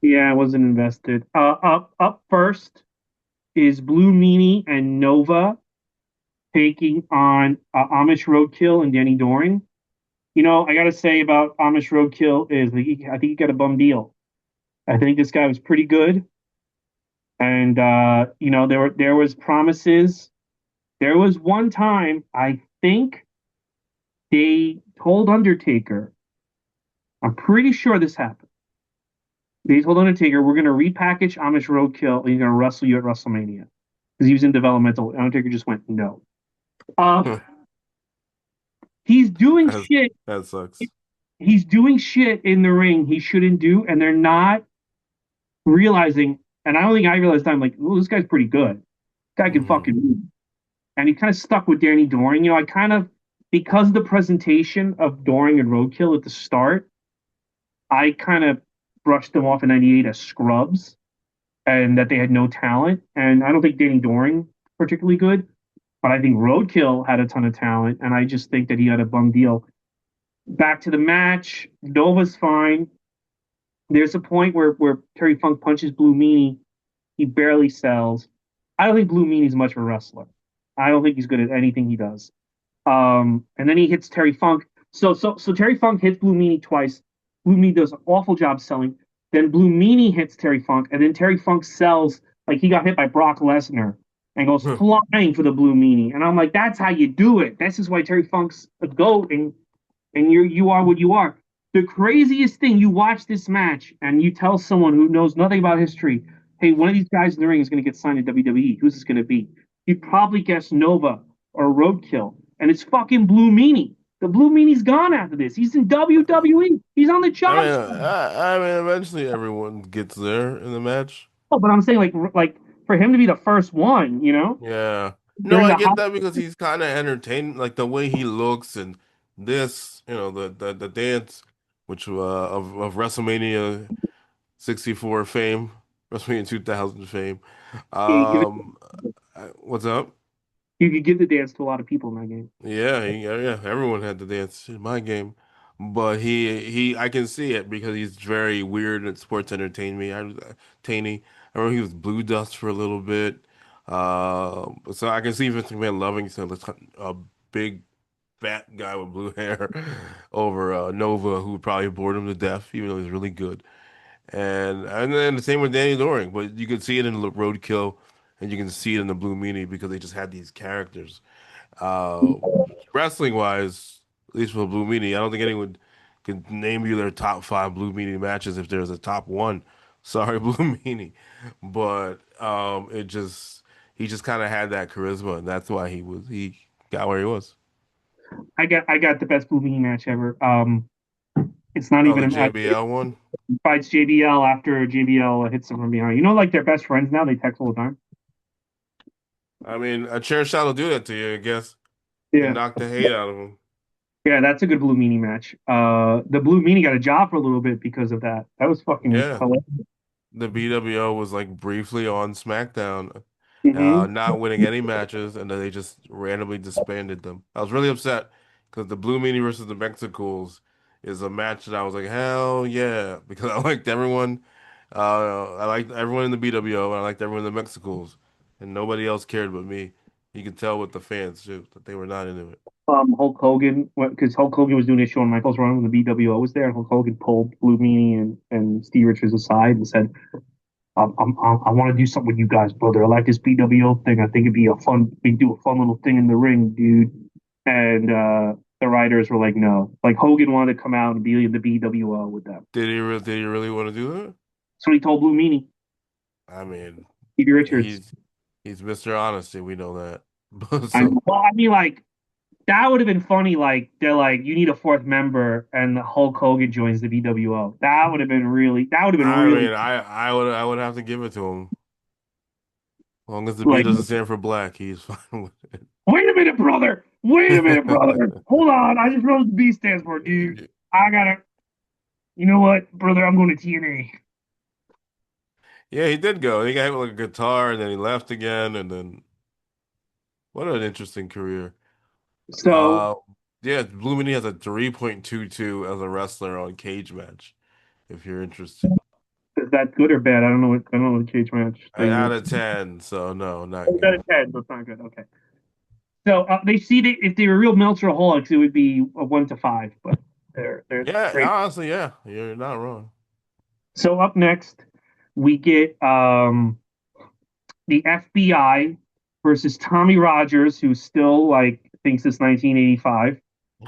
Yeah, I wasn't invested. Up first is Blue Meanie and Nova taking on Amish Roadkill and Danny Doring. I got to say about Amish Roadkill is I think he got a bum deal. I think this guy was pretty good, and there was promises. There was one time I think they told Undertaker. I'm pretty sure this happened. They told Undertaker, "We're going to repackage Amish Roadkill, and he's going to wrestle you at WrestleMania," because he was in developmental. Undertaker just went no. Uh, he's doing That, shit. that sucks. He's doing shit in the ring he shouldn't do, and they're not realizing. And I don't think I realized I'm like, oh, this guy's pretty good. This guy can Hmm. fucking move. And he kind of stuck with Danny Doring. I kind of because of the presentation of Doring and Roadkill at the start, I kind of brushed them off in '98 as scrubs and that they had no talent. And I don't think Danny Doring particularly good, but I think Roadkill had a ton of talent, and I just think that he had a bum deal. Back to the match, Nova's fine. There's a point where Terry Funk punches Blue Meanie. He barely sells. I don't think Blue Meanie's much of a wrestler. I don't think he's good at anything he does. And then he hits Terry Funk. So Terry Funk hits Blue Meanie twice. Blue Meanie does an awful job selling. Then Blue Meanie hits Terry Funk, and then Terry Funk sells like he got hit by Brock Lesnar and goes flying for the Blue Meanie. And I'm like, that's how you do it. This is why Terry Funk's a goat, and you are what you are. The craziest thing, you watch this match and you tell someone who knows nothing about history, hey, one of these guys in the ring is going to get signed to WWE. Who's this going to be? You'd probably guess Nova or Roadkill, and it's fucking Blue Meanie. The Blue Meanie's gone after this. He's in WWE. He's on the I mean, job. I mean, eventually everyone gets there in the match. Oh, but I'm saying like for him to be the first one, Yeah. No, during I the get hot. that because he's kind of entertaining, like the way he looks and this, the dance, which of WrestleMania 64 fame, WrestleMania 2000 fame. You Um, what's up? could give the dance to a lot of people in that game. Yeah, everyone had to dance in my game, but I can see it because he's very weird at sports entertainment. I remember he was Blue Dust for a little bit, so I can see Vince McMahon loving a big fat guy with blue hair over Nova, who probably bored him to death, even though he's really good. And then the same with Danny Doring, but you can see it in the Roadkill, and you can see it in the Blue Meanie because they just had these characters. Uh, Wrestling wise, at least for Blue Meanie, I don't think anyone can name you their top five Blue Meanie matches if there's a top one. Sorry, Blue Meanie, but it just he just kind of had that charisma, and that's why he got where he was. I got the best Blue Meanie match ever. It's not Oh, even the a match. JBL one. Fights JBL after JBL hits him from behind. Like they're best friends now. They text all the time. I mean, a chair shot will do that to you, I guess. Can Yeah, knock the hate out of him. yeah, that's a good Blue Meanie match. The Blue Meanie got a job for a little bit because of that. That was fucking Yeah, hilarious. the BWO was like briefly on SmackDown, Hmm. not winning any matches, and then they just randomly disbanded them. I was really upset because the Blue Meanie versus the Mexicools is a match that I was like, hell yeah, because I liked everyone. I liked everyone in the BWO, and I liked everyone in the Mexicals, and nobody else cared but me. You could tell with the fans too that they were not into it. Hulk Hogan, because Hulk Hogan was doing his Shawn Michaels run when the BWO was there, and Hulk Hogan pulled Blue Meanie and Steve Richards aside and said, I want to do something with you guys, brother. I like this BWO thing. I think it'd be a fun, we do a fun little thing in the ring, dude." And the writers were like, no. Like Hogan wanted to come out and be in the BWO with them. Did he really want to do that? So he told Blue Meanie, I mean, Stevie Richards. he's he's Mr. Honesty, we know that. And So well, I mean, like that would have been funny. Like they're like, you need a fourth member, and Hulk Hogan joins the BWO. That would have been really. That would have been I really mean, I would have to give it to him. As long as the B like. doesn't stand for black, he's fine with Wait a minute, brother. Wait a minute, brother. it. Hold on. I just know what the B stands for, dude. I gotta. You know what, brother? I'm going to TNA. Yeah, he did go. He got like a guitar, and then he left again, and then what an interesting career. So Uh, yeah, Blumini has a 3.22 as a wrestler on Cage Match, if you're interested. is that good or bad? I don't know. I don't know what the cage match thing Out is. of 10, so no, not Oh, that is good. 10, but it's not good. Okay. So they see that if they were real Meltzeraholics, it would be a 1 to 5, but they're Yeah, great. honestly, yeah, you're not wrong. So up next, we get the FBI versus Tommy Rogers, who still like thinks it's 1985,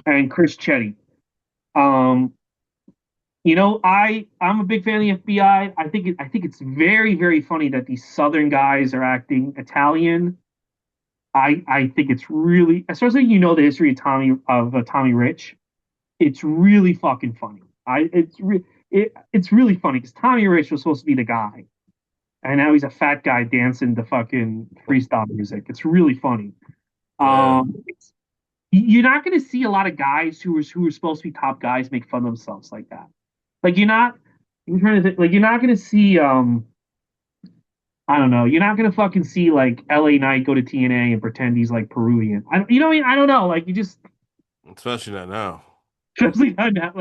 and Chris Chetty. Um, I'm a big fan of the FBI. I think it's very funny that these Southern guys are acting Italian. I think it's really, especially the history of Tommy Rich. It's really fucking funny. It's really funny because Tommy Rich was supposed to be the guy, and now he's a fat guy dancing to fucking freestyle music. It's really funny. Yeah, It's, you're not going to see a lot of guys who are supposed to be top guys make fun of themselves like that. Like you're not. I'm trying to think. Like you're not going to see. I don't know. You're not going to fucking see like L.A. Knight go to TNA and pretend he's like Peruvian. You know what I mean? I don't know. Like you just especially not now. especially not that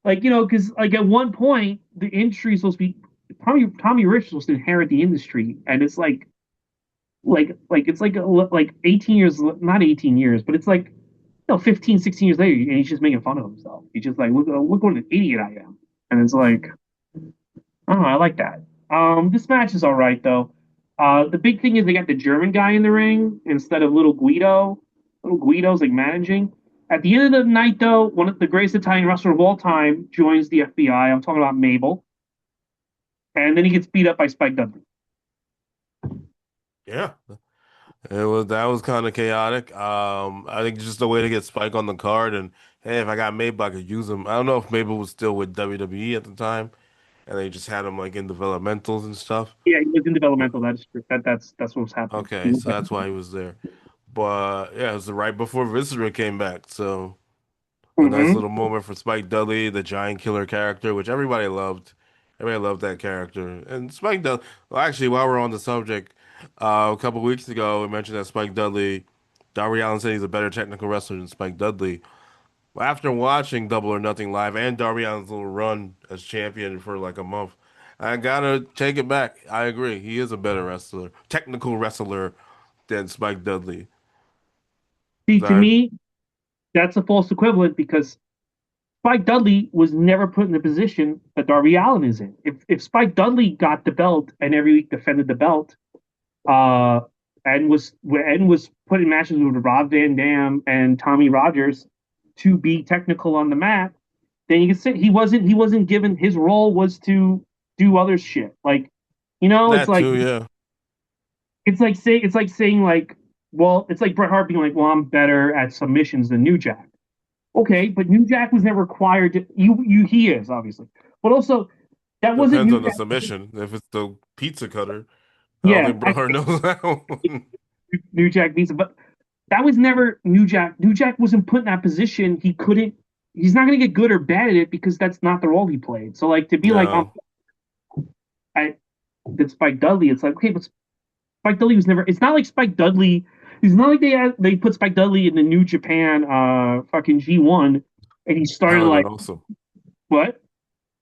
because like at one point the industry is supposed to be Tommy Rich is supposed to inherit the industry, and it's it's like 18 years, not 18 years, but it's like 15, 16 years later, and he's just making fun of himself. He's just like, look what an idiot I am. And it's like, I don't know, I like that. This match is all right though. The big thing is they got the German guy in the ring instead of little Guido. Little Guido's like managing. At the end of the night, though, one of the greatest Italian wrestler of all time joins the FBI. I'm talking about Mabel, and then he gets beat up by Spike Dudley. Yeah, that was kind of chaotic. I think just a way to get Spike on the card, and hey, if I got Mabel, I could use him. I don't know if Mabel was still with WWE at the time, and they just had him like in developmentals and stuff. Yeah, he was in developmental. That's true. That's what was happening. Okay, so that's why he was there. But yeah, it was right before Viscera came back, so a nice Mm-hmm. little moment for Spike Dudley, the giant killer character, which everybody loved. Everybody loved that character. And Spike Dudley, well, actually, while we're on the subject, a couple weeks ago, we mentioned that Spike Dudley, Darby Allin said he's a better technical wrestler than Spike Dudley. Well, after watching Double or Nothing live and Darby Allin's little run as champion for like a month, I gotta take it back. I agree. He is a better wrestler, technical wrestler than Spike Dudley. See, to I, me, that's a false equivalent because Spike Dudley was never put in the position that Darby Allin is in. If Spike Dudley got the belt and every week defended the belt, uh, and was put in matches with Rob Van Dam and Tommy Rogers to be technical on the mat, then you can say he wasn't given his role was to do other shit. Like, it's that like too, yeah. saying like, well, it's like Bret Hart being like, well, I'm better at submissions than New Jack. Okay, but New Jack was never required to. He is obviously, but also that wasn't Depends New on the Jack. submission. If it's the pizza cutter, I don't Yeah, think Bret Hart knows that one. New Jack beats him, but that was never New Jack. New Jack wasn't put in that position. He couldn't. He's not going to get good or bad at it because that's not the role he played. So like to be like, No, I did Spike Dudley. It's like okay, but Spike Dudley was never. It's not like Spike Dudley. It's not like they put Spike Dudley in the New Japan fucking G1 and he That started would have like been awesome. what?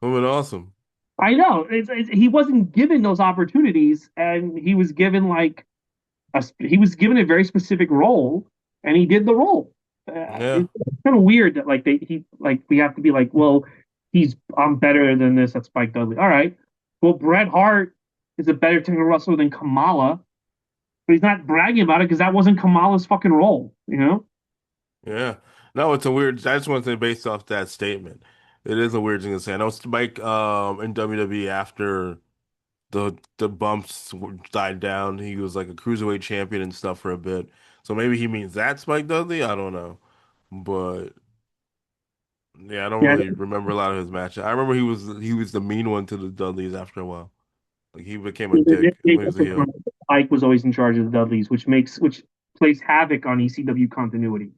That would have been awesome. I know he wasn't given those opportunities, and he was given like he was given a very specific role, and he did the role. Yeah. It's kind of weird that like he like we have to be like, well, he's I'm better than this at Spike Dudley. All right, well, Bret Hart is a better technical wrestler than Kamala, but he's not bragging about it because that wasn't Kamala's fucking role, you know? Yeah. No, it's a weird. I just want to say based off that statement, it is a weird thing to say. I know Spike in WWE after the bumps died down, he was like a cruiserweight champion and stuff for a bit. So maybe he means that Spike Dudley. I don't know, but yeah, I don't Yeah, really remember a lot of his matches. I remember he was the mean one to the Dudleys after a while. Like he became a dick when he was a heel. Ike was always in charge of the Dudleys, which plays havoc on ECW continuity.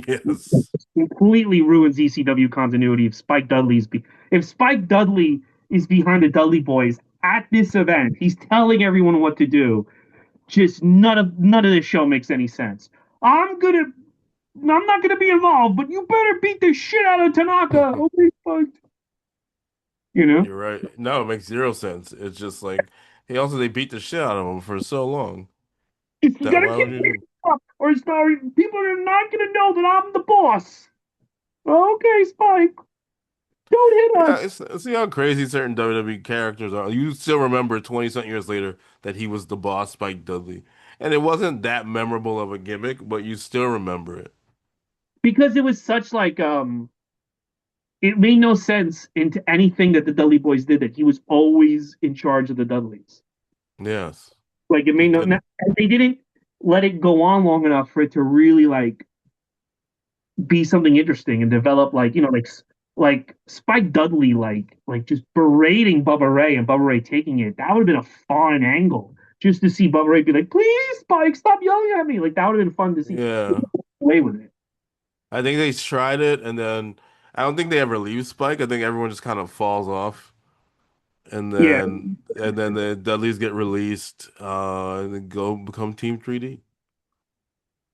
Yes. Completely ruins ECW continuity if Spike Dudley is behind the Dudley Boys at this event. He's telling everyone what to do. Just none of this show makes any sense. I'm not gonna be involved, but you better beat the shit out of Tanaka. Okay, Spike. You know, You're right. No, it makes zero sense. It's just like they beat the shit out of him for so long. you That gotta why keep would you do? it up, or sorry, people are not gonna know that I'm the boss. Okay, Spike, don't hit Yeah, us. see how crazy certain WWE characters are. You still remember 20 something years later that he was the boss, Spike Dudley. And it wasn't that memorable of a gimmick, but you still remember it. Because it was such like it made no sense into anything that the Dudley Boys did that he was always in charge of the Dudleys. Yes, Like it made it no didn't. they didn't let it go on long enough for it to really like be something interesting and develop like like Spike Dudley like just berating Bubba Ray and Bubba Ray taking it. That would have been a fun angle just to see Bubba Ray be like, "Please, Spike, stop yelling at me." Like that would have been fun to see. Yeah. Away with it. I think they tried it and then I don't think they ever leave Spike. I think everyone just kind of falls off. Yeah, And then the Dudleys get released, and then go become Team 3D.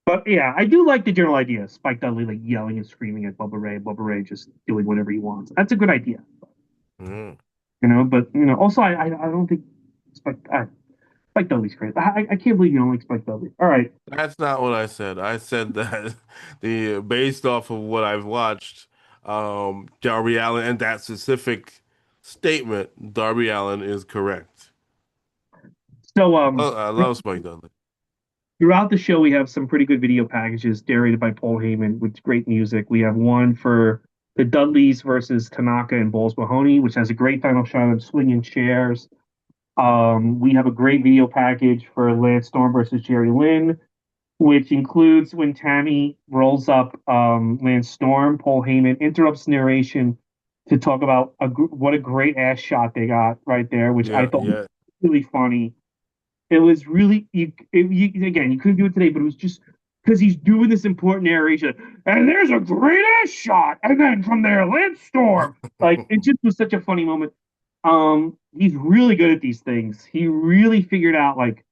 but yeah, I do like the general idea. Spike Dudley like yelling and screaming at Bubba Ray just doing whatever he wants. That's a good idea, Mhm. you know. But also I don't think Spike Dudley's crazy. I can't believe you don't like Spike Dudley. All right, That's not what I said. I said that the based off of what I've watched, Darby Allin and that specific statement, Darby Allin is correct. so I love Spike Dudley. throughout the show we have some pretty good video packages narrated by Paul Heyman with great music. We have one for the Dudleys versus Tanaka and Balls Mahoney, which has a great final shot of swinging chairs. We have a great video package for Lance Storm versus Jerry Lynn, which includes when Tammy rolls up Lance Storm, Paul Heyman interrupts narration to talk about what a great ass shot they got right there, which I Yeah, thought was yeah. really funny. It was really again you couldn't do it today, but it was just because he's doing this important narration, and there's a great ass shot, and then from there, Lance Storm. Like it just was such a funny moment. He's really good at these things. He really figured out like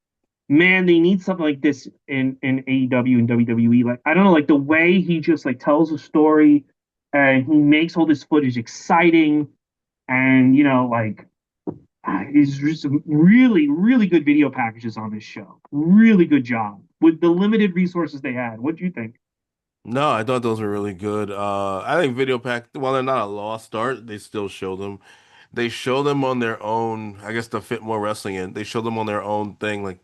man, they need something like this in AEW and WWE. Like I don't know, like the way he just like tells a story and he makes all this footage exciting, and like he's just really really good video packages on this show. Really good job with the limited resources they had. What do you think? No, I thought those were really good. I think Video Pack, while they're not a lost art, they still show them. They show them on their own, I guess to fit more wrestling in. They show them on their own thing, like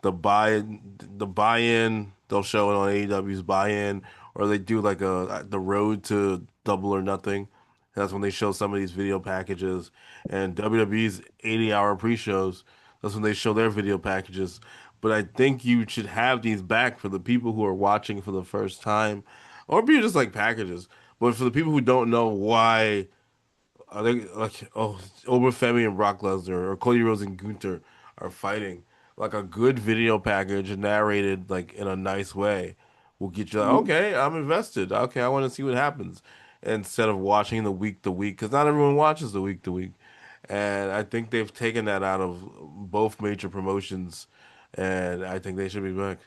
the buy-in. They'll show it on AEW's buy-in, or they do like the road to Double or Nothing. That's when they show some of these video packages, and WWE's 80-hour pre-shows. That's when they show their video packages. But I think you should have these back for the people who are watching for the first time, or be just like packages. But for the people who don't know why I think like Obafemi and Brock Lesnar or Cody Rhodes and Gunther are fighting. Like a good video package narrated like in a nice way will get you like, okay, I'm invested. Okay, I want to see what happens instead of watching the week to week because not everyone watches the week to week. And I think they've taken that out of both major promotions, and I think they should be back.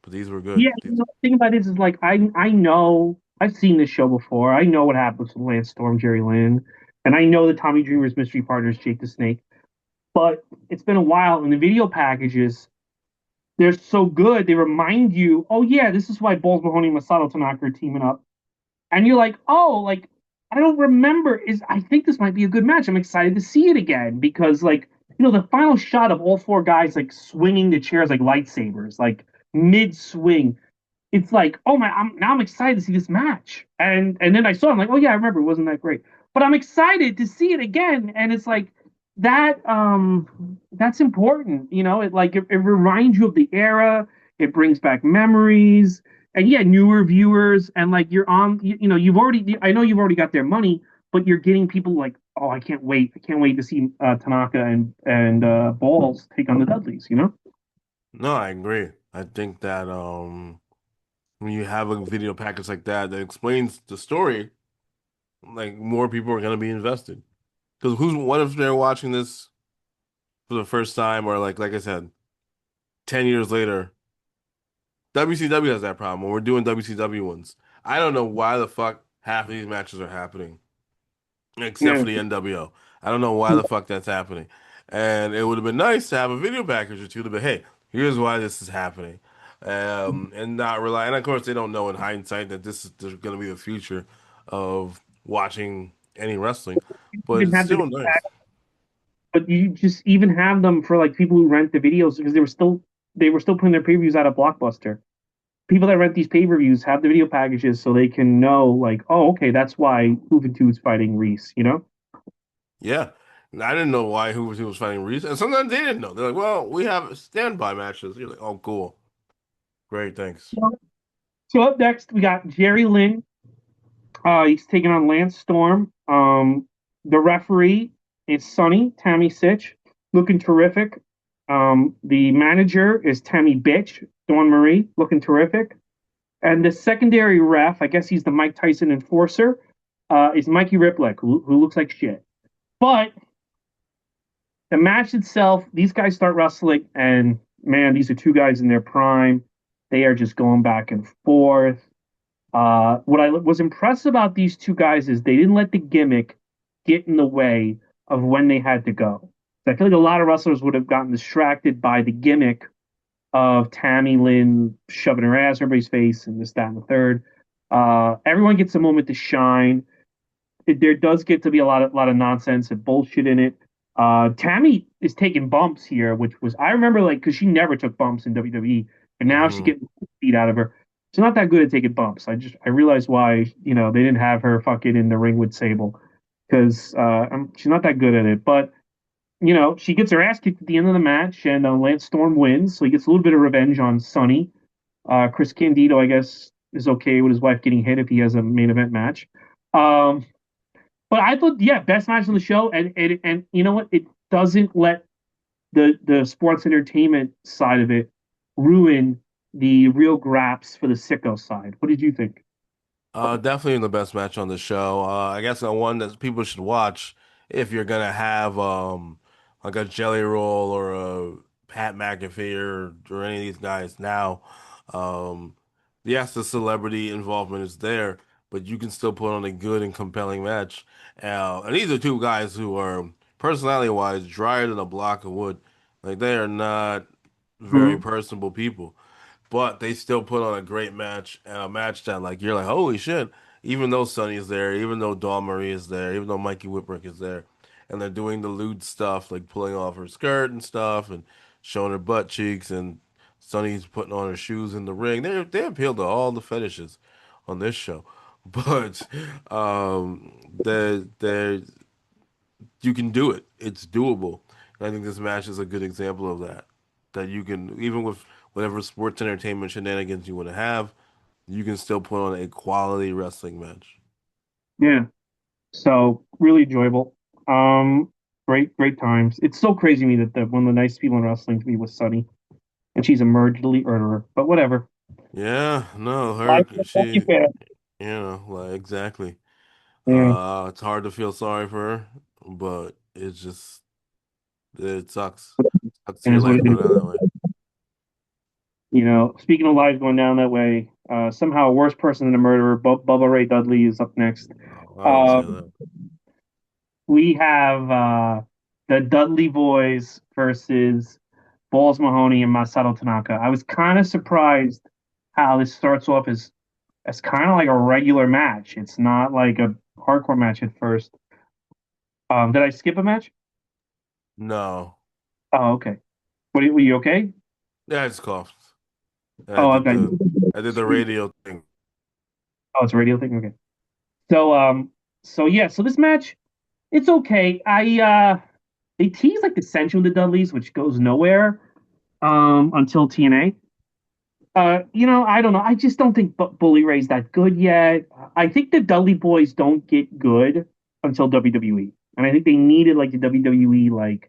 But these were good. Yeah, These, the thing about this is like I know. I've seen this show before. I know what happens with Lance Storm, Jerry Lynn, and I know that Tommy Dreamer's mystery partner is Jake the Snake. But it's been a while, and the video packages they're so good. They remind you, oh yeah, this is why Balls Mahoney and Masato Tanaka are teaming up, and you're like, oh, like I don't remember. Is I think this might be a good match. I'm excited to see it again because like the final shot of all four guys like swinging the chairs like lightsabers, like mid swing it's like, oh my, I'm excited to see this match. And then I saw it, I'm like, oh yeah, I remember it wasn't that great. But I'm excited to see it again. And it's like that's important, it reminds you of the era, it brings back memories, and yeah, newer viewers, and like you've already I know you've already got their money, but you're getting people like, oh, I can't wait to see Tanaka and Balls take on the Dudleys. No, I agree. I think that when you have a video package like that that explains the story, like more people are gonna be invested. Because who's what if they're watching this for the first time or like I said, 10 years later, WCW has that problem when we're doing WCW ones. I don't know why the fuck half of these matches are happening, except Yeah. for the NWO. I don't know why the fuck that's happening. And it would have been nice to have a video package or two to be, hey, here's why this is happening. And not rely. And of course, they don't know in hindsight that this is going to be the future of watching any wrestling, but Even it's have the still nice. but you just even have them for like people who rent the videos because they were still putting their pay-per-views out of Blockbuster. People that rent these pay-per-views have the video packages so they can know like, oh, okay, that's why Juventude's fighting Reese. Yeah. I didn't know why who was fighting Reese, and sometimes they didn't know. They're like, "Well, we have standby matches." You're like, "Oh, cool, great, thanks." So up next we got Jerry Lynn. He's taking on Lance Storm. The referee is Sonny Tammy Sitch, looking terrific. The manager is Tammy Bitch, Dawn Marie, looking terrific. And the secondary ref, I guess he's the Mike Tyson enforcer, is Mikey Riplick, who looks like shit. But the match itself, these guys start wrestling, and man, these are two guys in their prime. They are just going back and forth. What I was impressed about these two guys is they didn't let the gimmick get in the way of when they had to go. I feel like a lot of wrestlers would have gotten distracted by the gimmick of Tammy Lynn shoving her ass in everybody's face and this, that, and the third. Everyone gets a moment to shine. There does get to be a lot of nonsense and bullshit in it. Tammy is taking bumps here, which was I remember like because she never took bumps in WWE, but now she's Hmm. getting beat out of her. She's not that good at taking bumps. I realized why they didn't have her fucking in the ring with Sable because she's not that good at it. But she gets her ass kicked at the end of the match, and Lance Storm wins, so he gets a little bit of revenge on Sonny. Chris Candido, I guess, is okay with his wife getting hit if he has a main event match. Um, but I thought, yeah, best match on the show, and you know what? It doesn't let the sports entertainment side of it ruin the real graps for the sicko side. What did you think? Definitely the best match on the show. I guess the one that people should watch if you're gonna have like a Jelly Roll or a Pat McAfee or any of these guys now. Um, yes, the celebrity involvement is there, but you can still put on a good and compelling match. And these are two guys who are personality wise drier than a block of wood. Like they are not very Mhm. personable people, but they still put on a great match and a match that like you're like, holy shit, even though Sonny's there, even though Dawn Marie is there, even though Mikey Whipwreck is there, and they're doing the lewd stuff, like pulling off her skirt and stuff and showing her butt cheeks, and Sonny's putting on her shoes in the ring. They appeal to all the fetishes on this show. But they you can do it. It's doable. And I think this match is a good example of that. That you can, even with whatever sports entertainment shenanigans you want to have, you can still put on a quality wrestling match. Yeah. So really enjoyable. Um, great times. It's so crazy to me that one of the nicest people in wrestling to me was Sunny, and she's a murderly murderer. But whatever. Yeah, no, Life her, will fuck you she, fast. like exactly. Yeah. It's hard to feel sorry for her, but it's just, it sucks. Sucks to It see your is what life it go down that is. way. Speaking of lives going down that way, Somehow a worse person than a murderer. Bubba Ray Dudley is up next. Oh, I wouldn't say Um, that. we have the Dudley Boys versus Balls Mahoney and Masato Tanaka. I was kind of surprised how this starts off as kind of like a regular match. It's not like a hardcore match at first. Did I skip a match? No. Oh, okay. Were you okay? Yeah, I just coughed. And Oh, okay. I did the radio thing. Oh, it's a radio thing. Okay. So so yeah, so this match, it's okay. They tease like dissension with the Dudleys, which goes nowhere until TNA. I don't know. I just don't think Bully Ray's that good yet. I think the Dudley Boys don't get good until WWE, and I think they needed like the WWE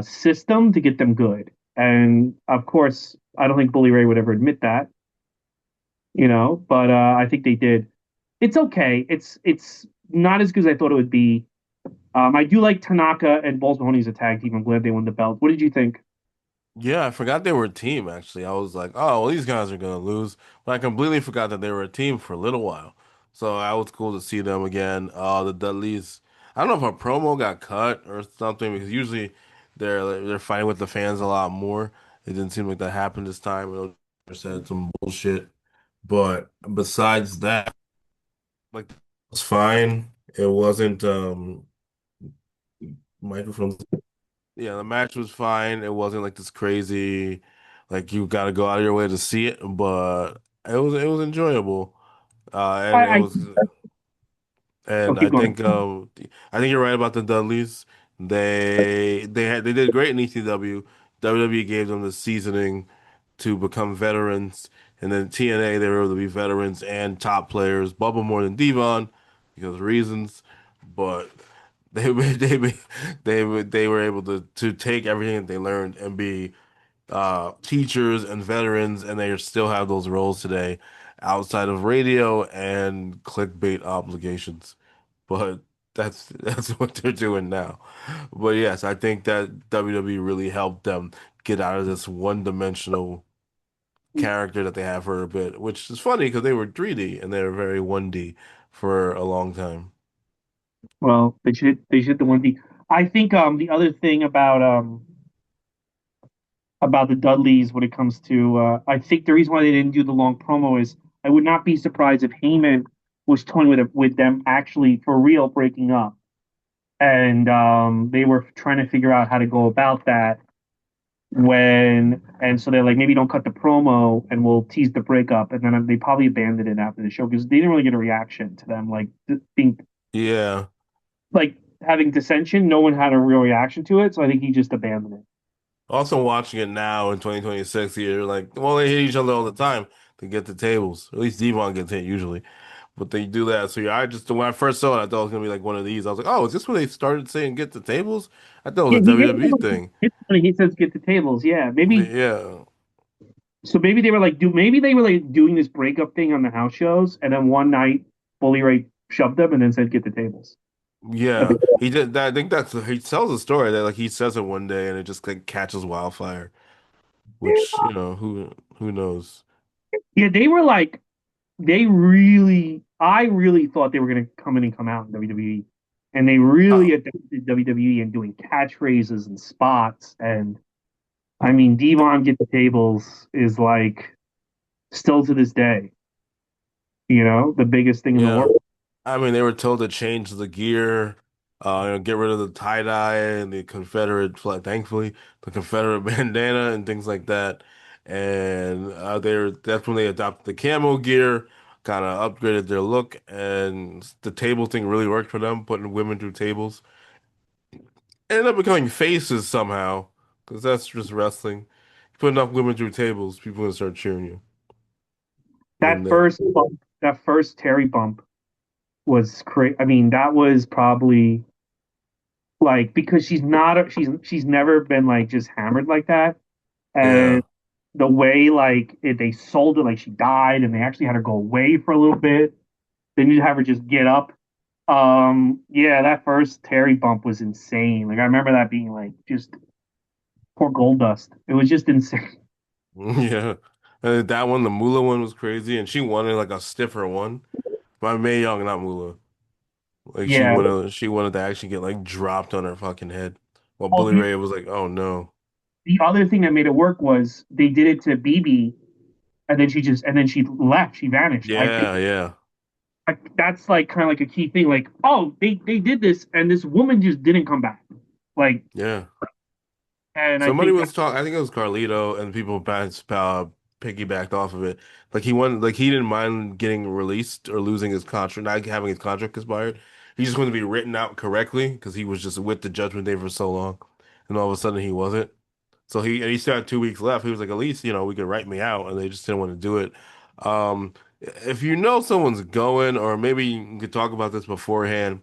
system to get them good. And of course, I don't think Bully Ray would ever admit that, but I think they did. It's okay. It's not as good as I thought it would be. I do like Tanaka and Balls Mahoney's a tag team. I'm glad they won the belt. What did you think? Yeah, I forgot they were a team actually. I was like, oh, well, these guys are gonna lose. But I completely forgot that they were a team for a little while. So that was cool to see them again. The Dudleys. I don't know if a promo got cut or something because usually they're fighting with the fans a lot more. It didn't seem like that happened this time. They said some bullshit. But besides that, like it was fine. It wasn't microphones. Yeah, the match was fine. It wasn't like this crazy, like you got to go out of your way to see it, but it was enjoyable. And it I was, oh, and keep going. I think you're right about the Dudleys. They did great in ECW. WWE gave them the seasoning to become veterans, and then TNA they were able to be veterans and top players. Bubba more than Devon because of reasons, but. They they were able to take everything that they learned and be teachers and veterans, and they still have those roles today outside of radio and clickbait obligations. But that's what they're doing now. But yes, I think that WWE really helped them get out of this one-dimensional character that they have for a bit, which is funny because they were 3D and they were very 1D for a long time. Well, they should hit the one D. I think the other thing about the Dudleys when it comes to I think the reason why they didn't do the long promo is I would not be surprised if Heyman was toying with them actually for real breaking up, and they were trying to figure out how to go about that and so they're like maybe don't cut the promo and we'll tease the breakup, and then they probably abandoned it after the show because they didn't really get a reaction to them being Yeah. like having dissension. No one had a real reaction to it, so I think he just abandoned it. Also watching it now in 2026, you're like, well, they hit each other all the time to get the tables. At least Devon gets hit usually, but they do that. So yeah, when I first saw it, I thought it was gonna be like one of these. I was like, oh, is this when they started saying get the tables? I thought it Yeah, was a he hit him. WWE thing. It's funny. He says get the tables. Yeah, maybe. Yeah, So maybe they were like maybe they were like doing this breakup thing on the house shows, and then one night Bully Ray shoved them and then said get the tables. I yeah. think, He did that. I think he tells a story that like he says it one day and it just like catches wildfire. Which who knows? yeah, they were like they really. I really thought they were going to come in and come out in WWE, and they really Oh, adapted WWE and doing catchphrases and spots. And I mean, Devon get the tables is like still to this day, the biggest thing in the yeah. world. I mean, they were told to change the gear, get rid of the tie dye and the Confederate flag. Thankfully, the Confederate bandana and things like that. And that's when they adopted the camo gear, kind of upgraded their look, and the table thing really worked for them, putting women through tables. Ended up becoming faces somehow, because that's just wrestling. You put enough women through tables, people gonna start cheering you. And That first Terry bump was crazy. I mean, that was probably like because she's never been like just hammered like that, and yeah, the way they sold it like she died, and they actually had her go away for a little bit. Then you have her just get up. Yeah, that first Terry bump was insane. Like I remember that being like just poor Gold Dust. It was just insane. yeah. That one, the Moolah one was crazy, and she wanted like a stiffer one. By Mae Young, not Moolah. Like Yeah. she wanted to actually get like dropped on her fucking head. While Oh, Bully Ray was like, "Oh no." the other thing that made it work was they did it to BB, and then she left. She vanished. I think Yeah, yeah, that's like kind of like a key thing. Like, oh, they did this, and this woman just didn't come back. Like, yeah. and I Somebody think was talking. I think it was Carlito, and people piggybacked off of it. Like he wanted, like he didn't mind getting released or losing his contract, not having his contract expired. He just wanted to be written out correctly because he was just with the Judgment Day for so long, and all of a sudden he wasn't. So he still had 2 weeks left. He was like, at least we could write me out, and they just didn't want to do it. If you know someone's going, or maybe you could talk about this beforehand.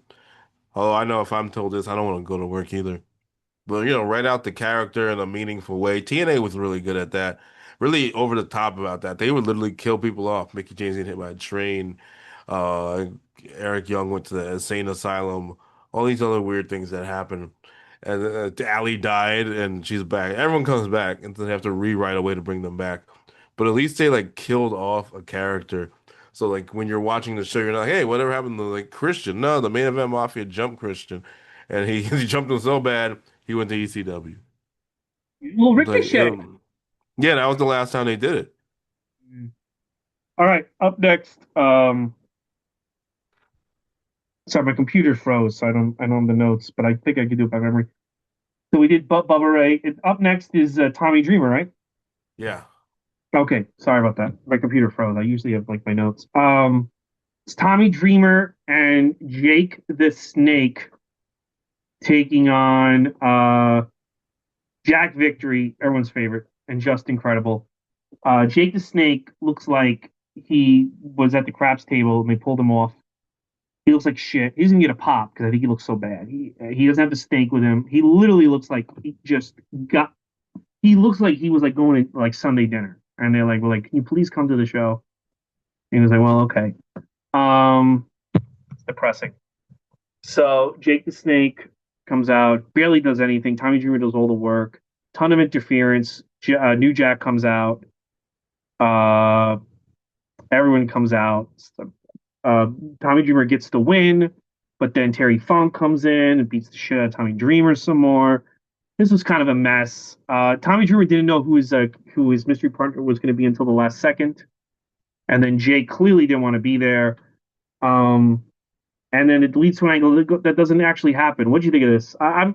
Although I know if I'm told this, I don't want to go to work either. But write out the character in a meaningful way. TNA was really good at that. Really over the top about that. They would literally kill people off. Mickey James getting hit by a train. Uh, Eric Young went to the insane asylum. All these other weird things that happened. And Allie died, and she's back. Everyone comes back, and then they have to rewrite a way to bring them back. But at least they like killed off a character. So like when you're watching the show, you're not, hey, whatever happened to like Christian? No, the main event Mafia jumped Christian, and he he jumped him so bad. He went to ECW. well, Like, Ricochet. yeah, that was the last time they did it. All right, up next. Sorry, my computer froze, so I don't have the notes, but I think I could do it by memory. So we did Bubba Ray. Up next is Tommy Dreamer, right? Yeah. Okay, sorry about that. My computer froze. I usually have like my notes. It's Tommy Dreamer and Jake the Snake taking on Jack Victory, everyone's favorite, and just incredible. Jake the Snake looks like he was at the craps table and they pulled him off. He looks like shit. He's gonna get a pop because I think he looks so bad. He doesn't have the steak with him. He literally looks like he just got. He looks like he was like going to like Sunday dinner, and they're like, "Well, like, can you please come to the show?" And he was like, "Well, okay." It's depressing. So Jake the Snake comes out, barely does anything. Tommy Dreamer does all the work. Ton of interference. New Jack comes out. Uh, everyone comes out. Uh, Tommy Dreamer gets the win, but then Terry Funk comes in and beats the shit out of Tommy Dreamer some more. This was kind of a mess. Tommy Dreamer didn't know who his mystery partner was going to be until the last second, and then Jay clearly didn't want to be there. Um, and then it leads to an angle that doesn't actually happen. What do you think of this? I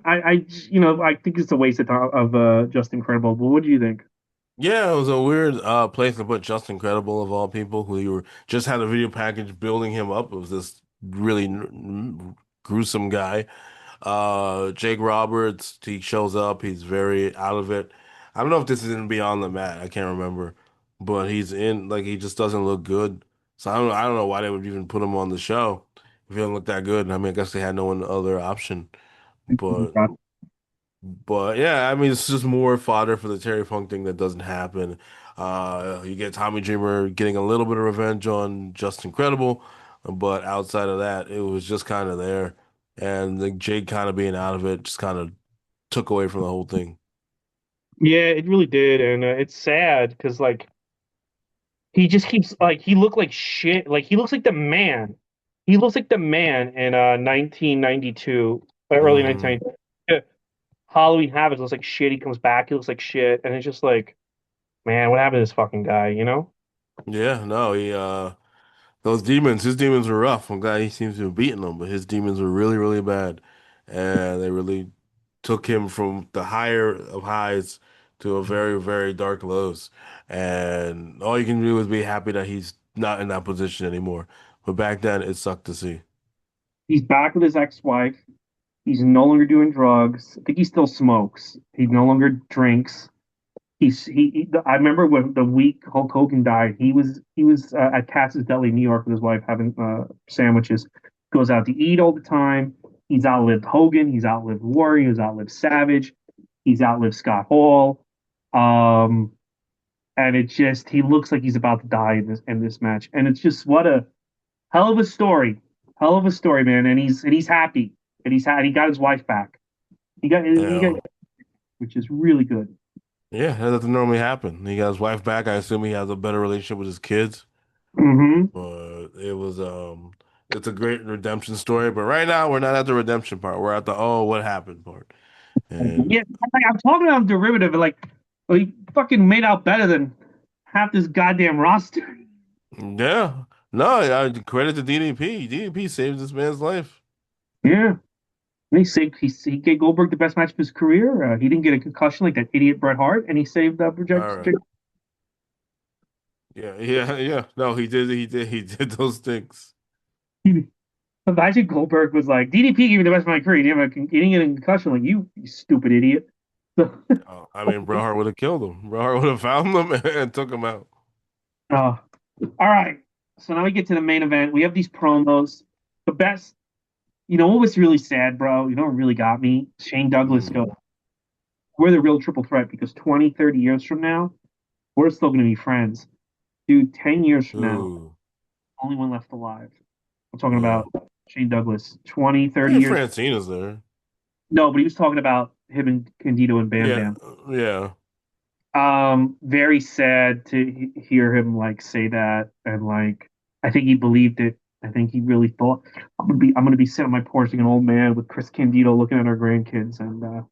think it's a waste of Just Incredible. But what do you think? Yeah, it was a weird place to put Justin Credible of all people, who you were just had a video package building him up. It was this really gruesome guy. Jake Roberts, he shows up. He's very out of it. I don't know if this is in Beyond the Mat. I can't remember, but he's in like he just doesn't look good. So I don't know why they would even put him on the show if he doesn't look that good. I mean, I guess they had no one other option, but. But yeah, I mean, it's just more fodder for the Terry Funk thing that doesn't happen. You get Tommy Dreamer getting a little bit of revenge on Justin Credible, but outside of that, it was just kind of there. And the Jake kind of being out of it just kind of took away from the whole thing. Yeah, it really did, and it's sad because like he just keeps like he looked like shit. Like he looks like the man. He looks like the man in 1992, early Hmm. 1992. Yeah, Halloween Havoc looks like shit. He comes back, he looks like shit, and it's just like, man, what happened to this fucking guy? You know? Yeah, no, those demons, his demons were rough. I'm glad he seems to have beaten them, but his demons were really, really bad. And they really took him from the higher of highs to a very, very dark lows. And all you can do is be happy that he's not in that position anymore. But back then, it sucked to see. He's back with his ex-wife. He's no longer doing drugs. I think he still smokes. He no longer drinks. I remember when the week Hulk Hogan died, he was at Cass's Deli, New York, with his wife having sandwiches. Goes out to eat all the time. He's outlived Hogan. He's outlived Warrior. He's outlived Savage. He's outlived Scott Hall. Um, and it just he looks like he's about to die in this match. And it's just what a hell of a story, man. And he's happy, and he got his wife back. He got, Yeah. which is really good. Yeah, that doesn't normally happen. He got his wife back. I assume he has a better relationship with his kids. Hmm. But it's a great redemption story. But right now we're not at the redemption part. We're at the oh, what happened part. And Yeah, like, I'm talking about derivative. Like he fucking made out better than half this goddamn roster. yeah, no, credit to DDP. DDP saved this man's life. Yeah, and he gave Goldberg the best match of his career. He didn't get a concussion like that idiot Bret Hart, and he saved All right. Yeah, yeah, yeah. No, he did those things. Imagine Goldberg was like, DDP gave me the best of my career. He didn't get a concussion like you stupid idiot. So, I mean, Bret Hart would have killed him. Bret Hart would have found them and took him out. uh, all right. So now we get to the main event. We have these promos. The best, what was really sad, bro? You know what really got me? Shane Douglas Mm. goes, we're the real triple threat because 20, 30 years from now, we're still going to be friends. Dude, 10 years from now, Ooh, only one left alive. I'm talking yeah. about Shane Douglas. 20, I 30 mean, years. Francina's there. No, but he was talking about him and Candido and Bam Yeah, Bam. yeah. Very sad to hear him like say that, and like I think he believed it. I think he really thought I'm gonna be sitting on my porch like an old man with Chris Candido looking at our grandkids, and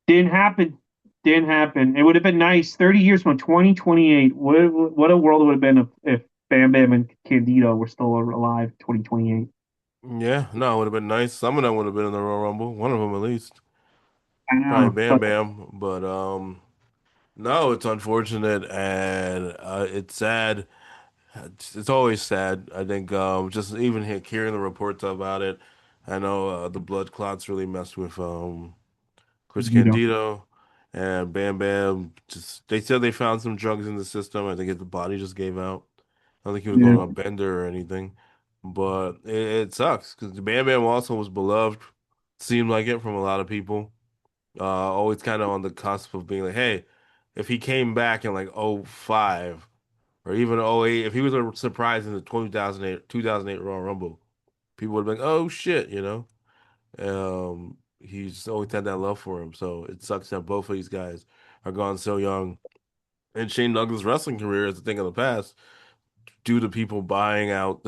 didn't happen. Didn't happen. It would have been nice. 30 years from 2028. What a world it would have been if Bam Bam and Candido were still alive. 2028. Yeah, no, it would have been nice. Some of them would have been in the Royal Rumble. One of them at least. I Probably know, Bam but Bam. But no, it's unfortunate and it's sad. It's always sad. I think just even hearing the reports about it, I know the blood clots really messed with Chris Candido. Candido and Bam Bam. Just they said they found some drugs in the system. I think his body just gave out. I don't think he was Yeah, going on a bender or anything, but it sucks because Bam Bam also was beloved. Seemed like it from a lot of people. Always kind of on the cusp of being like, hey, if he came back in like '05 or even '08, if he was a surprise in the 2008 Royal Rumble, people would have been like, oh shit, you know. He's always had that love for him, so it sucks that both of these guys are gone so young. And Shane Douglas' wrestling career is a thing of the past due to people buying out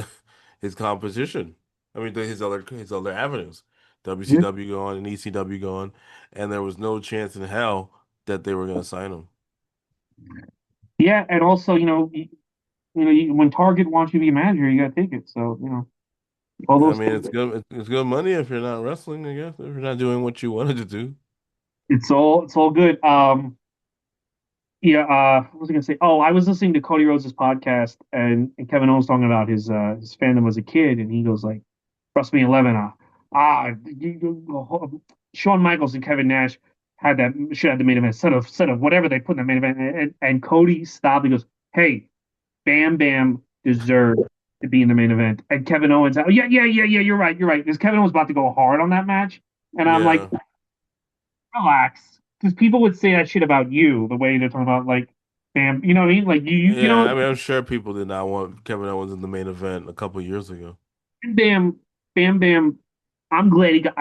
his competition. I mean, his other avenues, yeah, WCW gone and ECW gone, and there was no chance in hell that they were going to sign him. yeah. And also, when Target wants you to be a manager, you got to take it. So, all I those mean, things. it's good money if you're not wrestling, I guess, if you're not doing what you wanted to do. It's all good. Yeah, what was I gonna say? Oh, I was listening to Cody Rhodes' podcast, and Kevin Owens talking about his fandom as a kid, and he goes like, WrestleMania 11, Shawn Michaels and Kevin Nash should have the main event instead of whatever they put in the main event, and Cody stopped. He goes, "Hey, Bam Bam deserved to be in the main event," and Kevin Owens, oh yeah, yeah, yeah, yeah, you're right, because Kevin Owens about to go hard on that match, and I'm like, Yeah. relax, because people would say that shit about you the way they're talking about like Bam, you know what I mean? Like Yeah, I mean, I'm sure people did not want Kevin Owens in the main event a couple years ago. Bam, Bam, Bam. I'm glad he got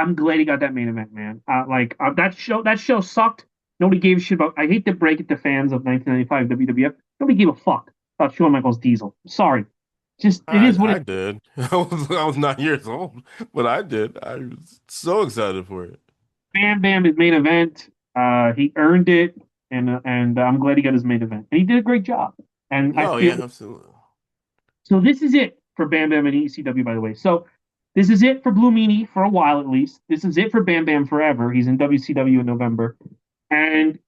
that main event, man. That show sucked. Nobody gave a shit about. I hate to break it to fans of 1995 WWF. Nobody gave a fuck about Shawn Michaels Diesel. Sorry, just it is what it. I did. I was 9 years old, but I did. I was so excited for it. Bam Bam his main event. He earned it, and I'm glad he got his main event, and he did a great job. And I No, feel yeah, absolutely. so. This is it for Bam Bam and ECW, by the way. So this is it for Blue Meanie for a while at least. This is it for Bam Bam forever. He's in WCW in November, and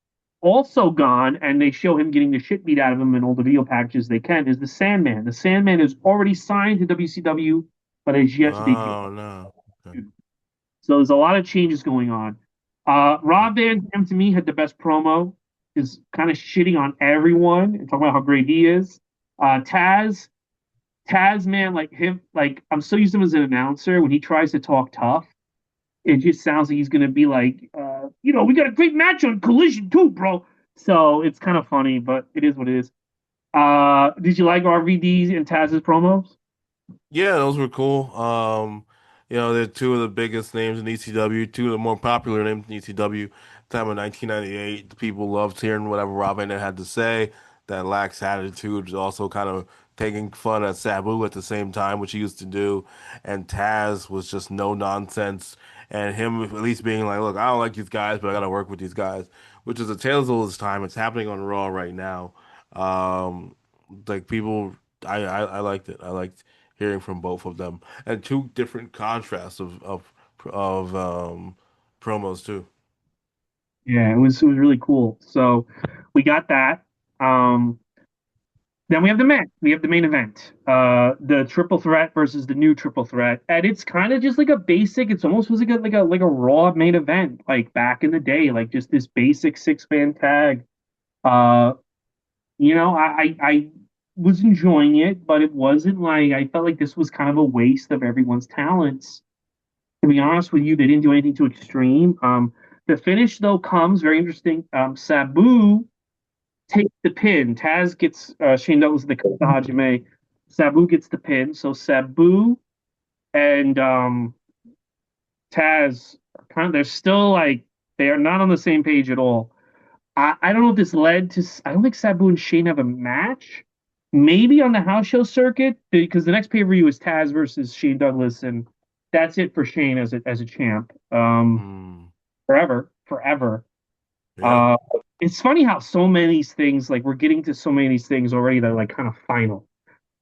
also gone. And they show him getting the shit beat out of him in all the video packages they can. Is the Sandman? The Sandman is already signed to WCW, but has yet to debut. Oh no. Okay. So there's a lot of changes going on. Rob Van Dam to me had the best promo, is kind of shitting on everyone and talking about how great he is. Taz, man, like him, like I'm so used to him as an announcer. When he tries to talk tough, it just sounds like he's gonna be like, we got a great match on Collision too, bro. So it's kind of funny, but it is what it is. Did you like RVD and Taz's promos? Yeah, those were cool. They're two of the biggest names in ECW, two of the more popular names in ECW. time in 1998. The people loved hearing whatever Rob Van Dam had to say. That lax attitude was also kind of taking fun at Sabu at the same time, which he used to do. And Taz was just no nonsense. And him at least being like, look, I don't like these guys, but I gotta work with these guys, which is a tale of his time. It's happening on Raw right now. Um, like people, I liked it. I liked hearing from both of them, and two different contrasts of promos too. Yeah, it was really cool. So we got that. Um, then we have the match. We have the main event. The triple threat versus the new triple threat. And it's kind of just like a basic, it's almost was like a raw main event, like back in the day, like just this basic six-man tag. Uh, I was enjoying it, but it wasn't like I felt like this was kind of a waste of everyone's talents. To be honest with you, they didn't do anything too extreme. The finish though comes very interesting. Sabu takes the pin. Taz gets Shane Douglas the Hajime. Sabu gets the pin. So Sabu and Taz are kind of they're still like they are not on the same page at all. I don't know if this led to. I don't think Sabu and Shane have a match. Maybe on the house show circuit because the next pay per view is Taz versus Shane Douglas, and that's it for Shane as a champ. Hmm. Forever. Yeah, Uh, it's funny how so many things like we're getting to so many of these things already that are like kind of final.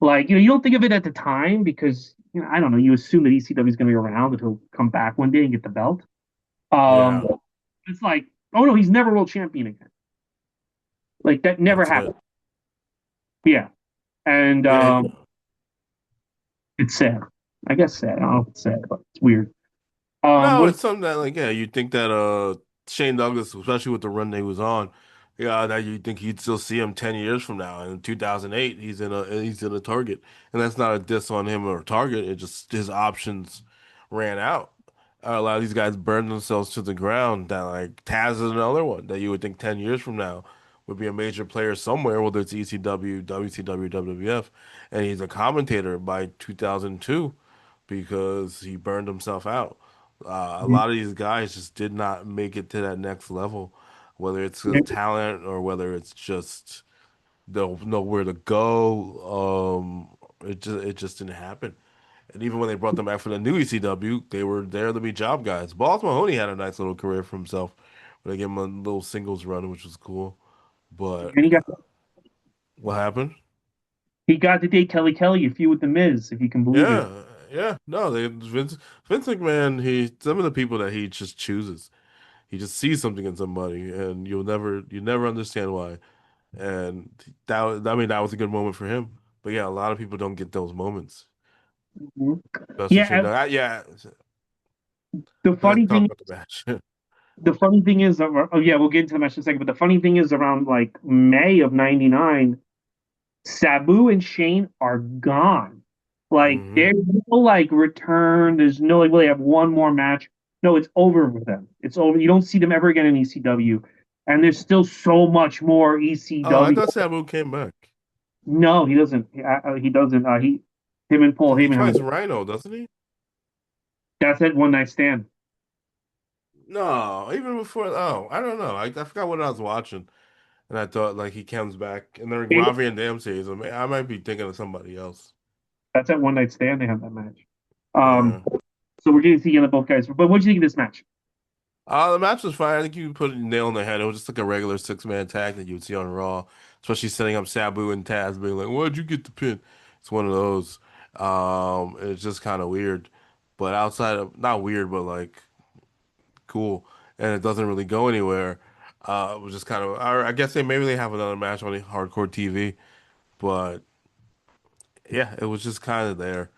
Like you don't think of it at the time because I don't know. You assume that ECW is going to be around, that he'll come back one day and get the belt. Um, yeah, it's like, oh no, he's never world champion again. Like that never that's it. happened. Yeah, and Yeah, it's sad. I guess sad. I don't know if it's sad, but it's weird. no, What it's something that like yeah, you think that Shane Douglas, especially with the run that he was on, yeah, that you think you'd still see him 10 years from now. And in 2008, he's in a Target, and that's not a diss on him or Target. It just his options ran out. A lot of these guys burned themselves to the ground. That like Taz is another one that you would think 10 years from now would be a major player somewhere, whether it's ECW, WCW, WWF, and he's a commentator by 2002 because he burned himself out. A lot of these guys just did not make it to that next level, whether it's the talent or whether it's just they don't know where to go. It just didn't happen. And even when they brought them back for the new ECW, they were there to be job guys. Balls Mahoney had a nice little career for himself. They gave him a little singles run, which was cool. But and what happened? he got to date Kelly Kelly, a feud with the Miz, if you can believe it. Yeah, yeah. No, Vince McMahon, some of the people that he just chooses. He just sees something in somebody, and you never understand why. And I mean, that was a good moment for him. But yeah, a lot of people don't get those moments, Mhm. especially Shane. Yeah, Yeah, the let's funny talk thing about the match. the funny thing is, oh yeah, we'll get into the match in a second. But the funny thing is, around like May of '99, Sabu and Shane are gone. Like Hmm. there's no like return. There's no like, well, they have one more match. No, it's over with them. It's over. You don't see them ever again in ECW. And there's still so much more Oh, I ECW. thought Sabu came back. No, he doesn't. He doesn't. Him and Paul He Heyman have fights Rhino, doesn't he? that's it. One night stand. No, even before. Oh, I don't know. I forgot what I was watching, and I thought like he comes back, and then Ravi and Dam says, I might be thinking of somebody else. That's at one night stand. They have that match. Um, Yeah. so we're getting to the end of both guys. But what do you think of this match? The match was fine. I think you put a nail on the head. It was just like a regular six-man tag that you would see on Raw, especially setting up Sabu and Taz being like, "Why'd you get the pin?" It's one of those. It's just kind of weird, but outside of not weird, but like cool, and it doesn't really go anywhere. It was just kind of. I guess maybe they have another match on the hardcore TV, but yeah, it was just kind of there.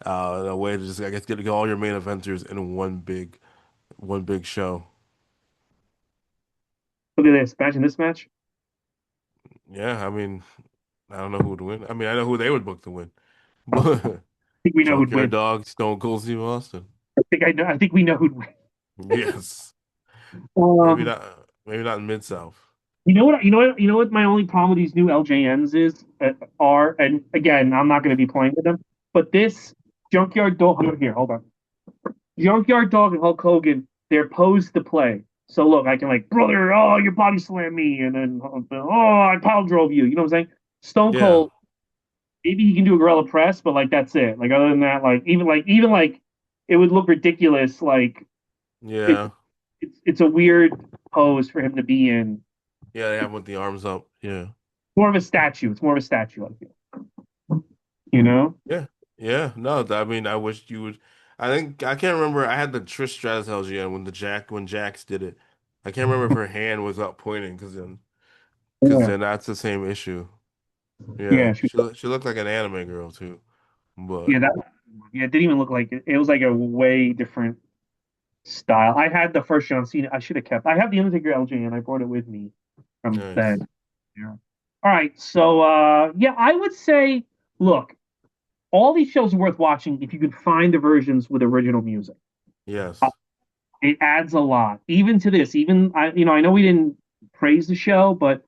In a way to just I guess get all your main eventers in one big show. Look at this. Imagine this match. Yeah, I mean. I don't know who would win. I mean, I know who they would book to win, but I think we know who'd Junkyard win. Dog, Stone Cold Steve Austin. I think I know. I think we know who'd win. Yes, maybe Um, not. Maybe not in Mid South. you know what. My only problem with these new LJNs is and again, I'm not going to be playing with them. But this Junkyard Dog here, hold on. Junkyard Dog and Hulk Hogan, they're posed to play. So look, I can like, brother, oh, your body slammed me, and then oh, I pile drove you. You know what I'm saying? Stone Yeah, Cold, maybe he can do a gorilla press, but like that's it. Like other than that, like it would look ridiculous. Like it, yeah, it's a weird pose for him to be in. yeah. They have him with the arms up. Yeah, More of a statue. It's more of a statue. I feel. You know? yeah, yeah. No, I mean, I wish you would. I think I can't remember. I had the Trish Stratus LGN when Jax did it. I can't remember if her hand was up pointing because Yeah. then that's the same issue. Yeah, Yeah. she looked like an anime girl too. But Yeah. Yeah. It didn't even look like it. It was like a way different style. I had the first John Cena. I should have kept. I have the Undertaker LJ and I brought it with me from then. nice. Yeah. All right. So yeah, I would say, look, all these shows are worth watching if you could find the versions with original music. Uh, Yes. It adds a lot, even to this. Even I know we didn't praise the show, but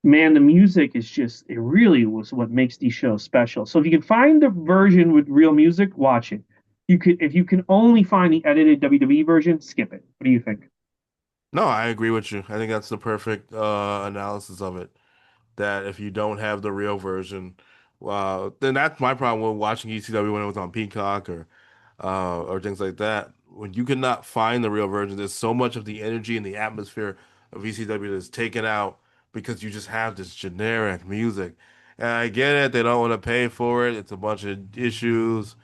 man, the music is just it really was what makes these shows special. So if you can find the version with real music, watch it. You could if you can only find the edited WWE version, skip it. What do you think? No, I agree with you. I think that's the perfect analysis of it. That if you don't have the real version, well, then that's my problem with watching ECW when it was on Peacock or things like that. When you cannot find the real version, there's so much of the energy and the atmosphere of ECW that's taken out because you just have this generic music. And I get it, they don't want to pay for it. It's a bunch of issues,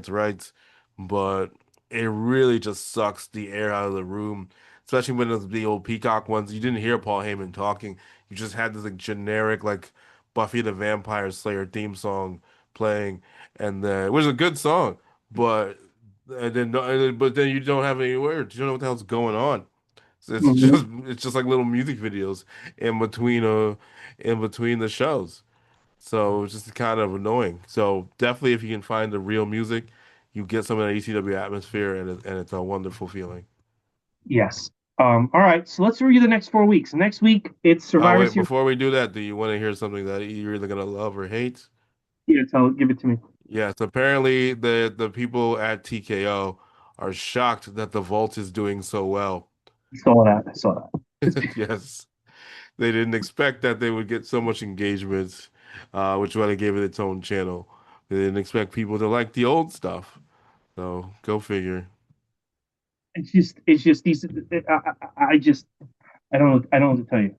rights. But it really just sucks the air out of the room, especially when it was the old Peacock ones. You didn't hear Paul Heyman talking. You just had this like generic like Buffy the Vampire Slayer theme song playing, and it was a good song, but but then you don't have any words. You don't know what the hell's going on. So Mhm. it's just like little music videos in between in between the shows. So it's just kind of annoying. So definitely, if you can find the real music, you get some of that ECW atmosphere, and it's a wonderful feeling. Yes. All right. So let's review the next 4 weeks. Next week it's Oh Survivor wait, Series. before we do that, do you want to hear something that you're either gonna love or hate? Yeah, give it to me. Yes, apparently the people at TKO are shocked that the Vault is doing so well. I saw that. I saw that. It's Yes, they didn't expect that they would get so much engagement, which is why they gave it its own channel. They didn't expect people to like the old stuff. So go figure. it's just these. I just I don't know what to tell you.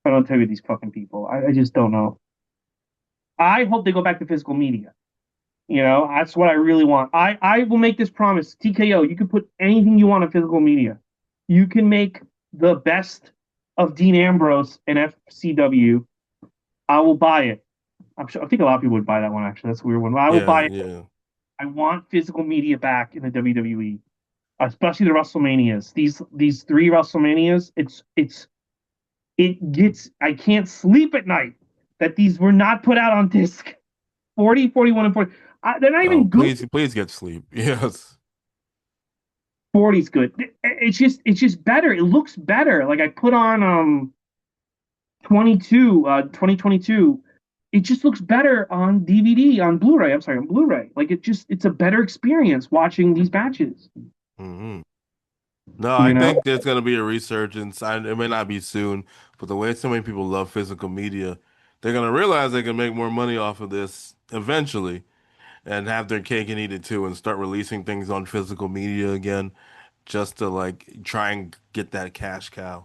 I don't tell you these fucking people. I just don't know. I hope they go back to physical media. You know, that's what I really want. I will make this promise. TKO, you can put anything you want on physical media. You can make the best of Dean Ambrose and FCW. I will buy it. I'm sure. I think a lot of people would buy that one. Actually, that's a weird one. I will Yeah, buy it. yeah. I want physical media back in the WWE, especially the WrestleManias. These three WrestleManias. It gets. I can't sleep at night that these were not put out on disc. 40, 41, and 40. They're not Oh, even good. please get sleep. Yes. 40 is good. It's just better. It looks better. Like I put on 2022. It just looks better on DVD, on Blu-ray. I'm sorry, on Blu-ray. Like it's a better experience watching these matches. Hmm. No, I You know? think there's gonna be a resurgence. It may not be soon, but the way so many people love physical media, they're gonna realize they can make more money off of this eventually, and have their cake and eat it too, and start releasing things on physical media again, just to like try and get that cash cow,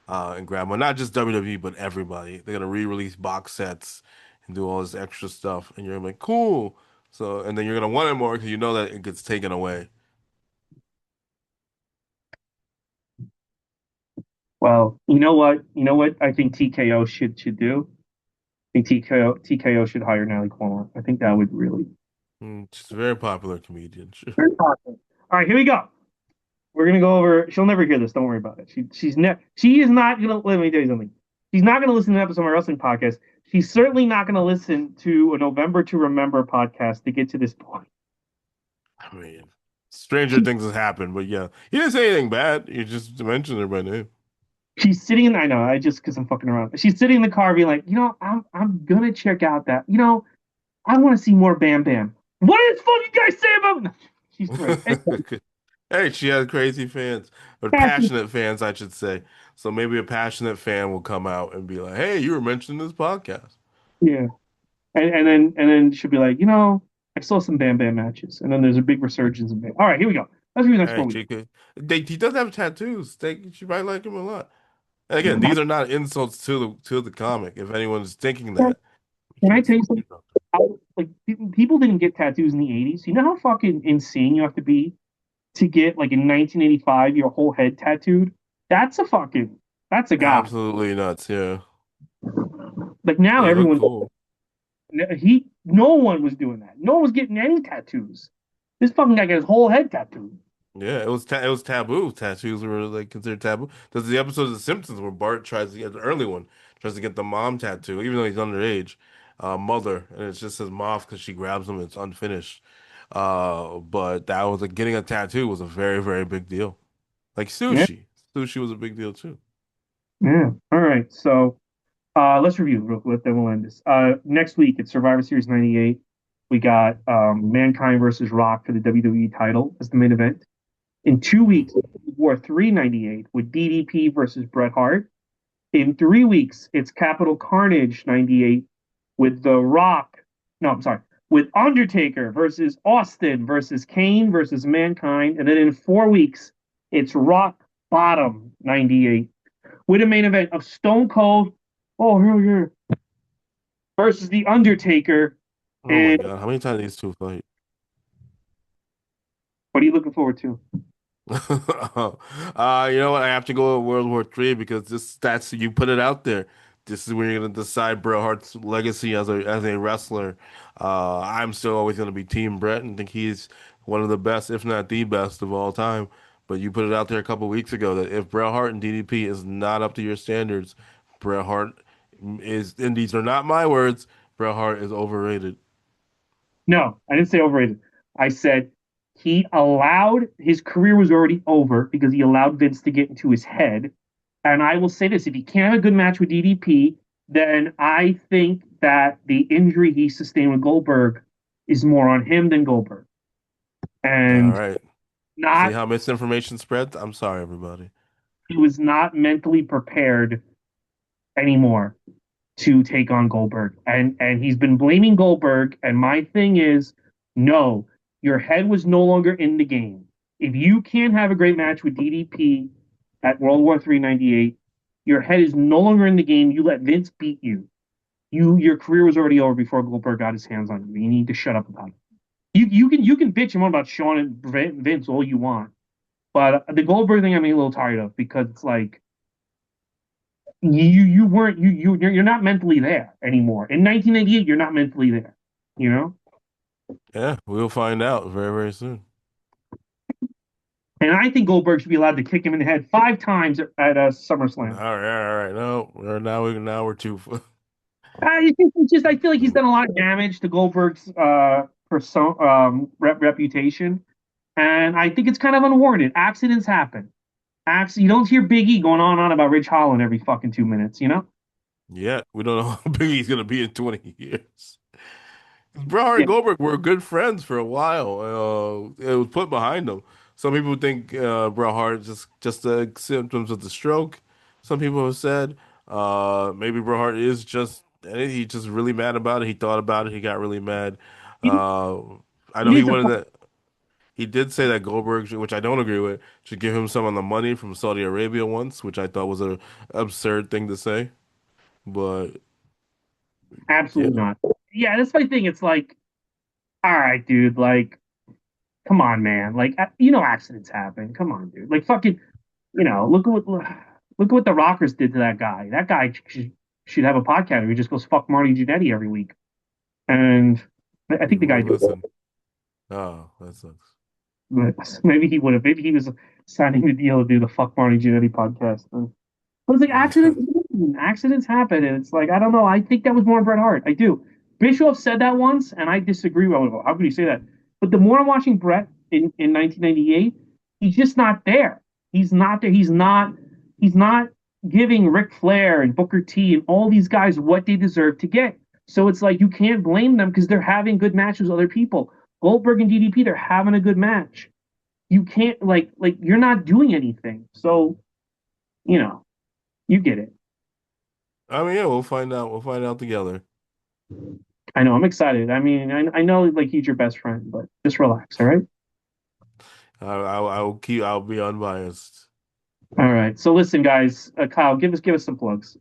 and grab one. Not just WWE, but everybody. They're gonna re-release box sets and do all this extra stuff, and you're like, cool. So, and then you're gonna want it more because you know that it gets taken away. Well, you know what? You know what I think TKO should do? I think TKO should hire Natalie Cuomo. I think that would really She's a very popular comedian. very powerful. All right, here we go. We're gonna go over. She'll never hear this. Don't worry about it. She is not gonna. Let me tell you something. She's not gonna listen to an episode of my wrestling podcast. She's certainly not gonna listen to a November to Remember podcast to get to this point. I mean, stranger She, things have happened, but yeah, he didn't say anything bad. You just mentioned her by name. she's sitting in. I know. I just because I'm fucking around. She's sitting in the car, being like, I'm gonna check out that. I want to see more Bam Bam. What did this fucking guy say about? No, she's great. Hey, she has crazy fans, or Passion. passionate fans, I should say. So maybe a passionate fan will come out and be like, "Hey, you were mentioned in this podcast." Yeah. And then she'll be like, I saw some Bam Bam matches. And then there's a big resurgence of Bam. All right, here we go. Let's do the next Hey, one. Chica, he does have tattoos. She might like him a lot. And again, these are not insults to the comic. If anyone's thinking that, we Can I can't. tell you something? Like people didn't get tattoos in the 80s. You know how fucking insane you have to be to get like in 1985 your whole head tattooed? That's a fucking that's a guy. Absolutely nuts. Yeah, Like now they look everyone cool. no one was doing that. No one was getting any tattoos. This fucking guy got his whole head tattooed. Yeah, it was taboo. Tattoos were like considered taboo. There's the episode of The Simpsons where Bart tries to get the early one, tries to get the mom tattoo, even though he's underage, mother, and it just says Moth because she grabs him. It's unfinished. But that was like getting a tattoo was a very, very big deal. Like Yeah, sushi. Sushi was a big deal too. yeah. All right. So let's review real quick, then we'll end this. Next week it's Survivor Series 98. We got Mankind versus Rock for the WWE title as the main event. In 2 weeks, War 398 with DDP versus Bret Hart. In 3 weeks, it's Capital Carnage 98 with The Rock. No, I'm sorry. With Undertaker versus Austin versus Kane versus Mankind. And then in 4 weeks, it's Rock Bottom 98 with a main event of Stone Cold, oh, here, versus The Undertaker. Oh my And God, how many times these two fight? what are you looking forward to? You know what? I have to go with World War III because that's you put it out there. This is where you're gonna decide Bret Hart's legacy as a wrestler. I'm still always gonna be Team Bret and think he's one of the best, if not the best of all time. But you put it out there a couple weeks ago that if Bret Hart and DDP is not up to your standards, Bret Hart is, and these are not my words, Bret Hart is overrated. No, I didn't say overrated. I said he allowed his career was already over because he allowed Vince to get into his head. And I will say this, if he can't have a good match with DDP, then I think that the injury he sustained with Goldberg is more on him than Goldberg. All And right. See not how misinformation spreads? I'm sorry, everybody. he was not mentally prepared anymore to take on Goldberg. And he's been blaming Goldberg. And my thing is, no, your head was no longer in the game. If you can't have a great match with DDP at World War III 98, your head is no longer in the game. You let Vince beat you. Your career was already over before Goldberg got his hands on you. You need to shut up about it. You can bitch and moan about Shawn and Vince all you want, but the Goldberg thing I'm a little tired of because it's like you weren't you're not mentally there anymore. In 1998, you're not mentally there. You know, Yeah, we'll find out very, very soon. and I think Goldberg should be allowed to kick him in the head 5 times at All SummerSlam. right, all right. No, now we're too. It's just I feel like he's done a lot of damage to Goldberg's reputation, and I think it's kind of unwarranted. Accidents happen. You don't hear Big E going on and on about Ridge Holland every fucking 2 minutes. You know? Yeah, we don't know how big he's gonna be in 20 years. Bret Hart Yeah. and Goldberg were good friends for a while. It was put behind them. Some people think Bret Hart just the symptoms of the stroke. Some people have said maybe Bret Hart is just he just really mad about it. He thought about it. He got really mad. It, Uh, I know it he is a wanted that. He did say that Goldberg, which I don't agree with, should give him some of the money from Saudi Arabia once, which I thought was a absurd thing to say. But absolutely yeah, not. Yeah, that's my thing. It's like, all right, dude. Like, come on, man. Like, accidents happen. Come on, dude. Like, fucking, look at what the Rockers did to that guy. That guy should have a podcast where he just goes fuck Marty Jannetty every week. And I think the guy well, did that. listen. Oh, that sucks. But maybe he would have. Maybe he was signing the deal to do the fuck Marty Jannetty podcast. But it's like accidents happen, and it's like I don't know. I think that was more Bret Hart. I do. Bischoff said that once, and I disagree. With him. How could he say that? But the more I'm watching Bret in 1998, he's just not there. He's not there. He's not giving Ric Flair and Booker T and all these guys what they deserve to get. So it's like you can't blame them because they're having good matches with other people. Goldberg and DDP, they're having a good match. you can't like you're not doing anything. So, you know, you get it. I mean, yeah, we'll find out. We'll find out together. I know, I'm excited. I mean, I know like he's your best friend, but just relax, all right? I will keep. I'll be unbiased. All right. So listen, guys, Kyle, give us some plugs.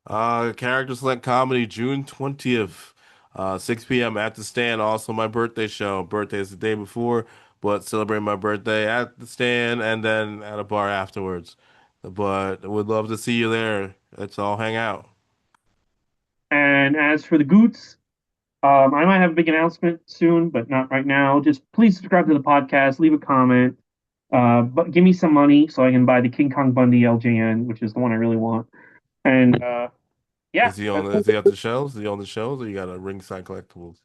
Character Select Comedy, June 20th, 6 p.m. at the stand. Also, my birthday show. Birthday is the day before, but celebrate my birthday at the stand and then at a bar afterwards. But would love to see you there. Let's all hang out. And as for the Goots, I might have a big announcement soon, but not right now. Just please subscribe to the podcast, leave a comment, but give me some money so I can buy the King Kong Bundy LJN, which is the one I really want. And yeah, Is he on? that's Is he at the shelves? Is he on the shelves, or you got a ringside collectibles?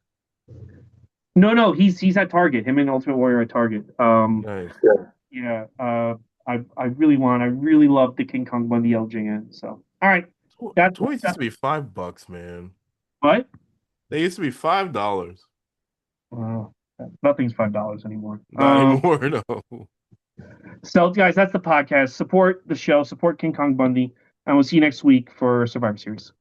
no, he's at Target. Him and Ultimate Warrior at Target. Nice. Yeah, I really love the King Kong Bundy LJN. So all right, Toys used that's to be $5, man. what. They used to be $5. Wow, nothing's $5 anymore. Not anymore, no. So, guys, that's the podcast. Support the show, support King Kong Bundy, and we'll see you next week for Survivor Series.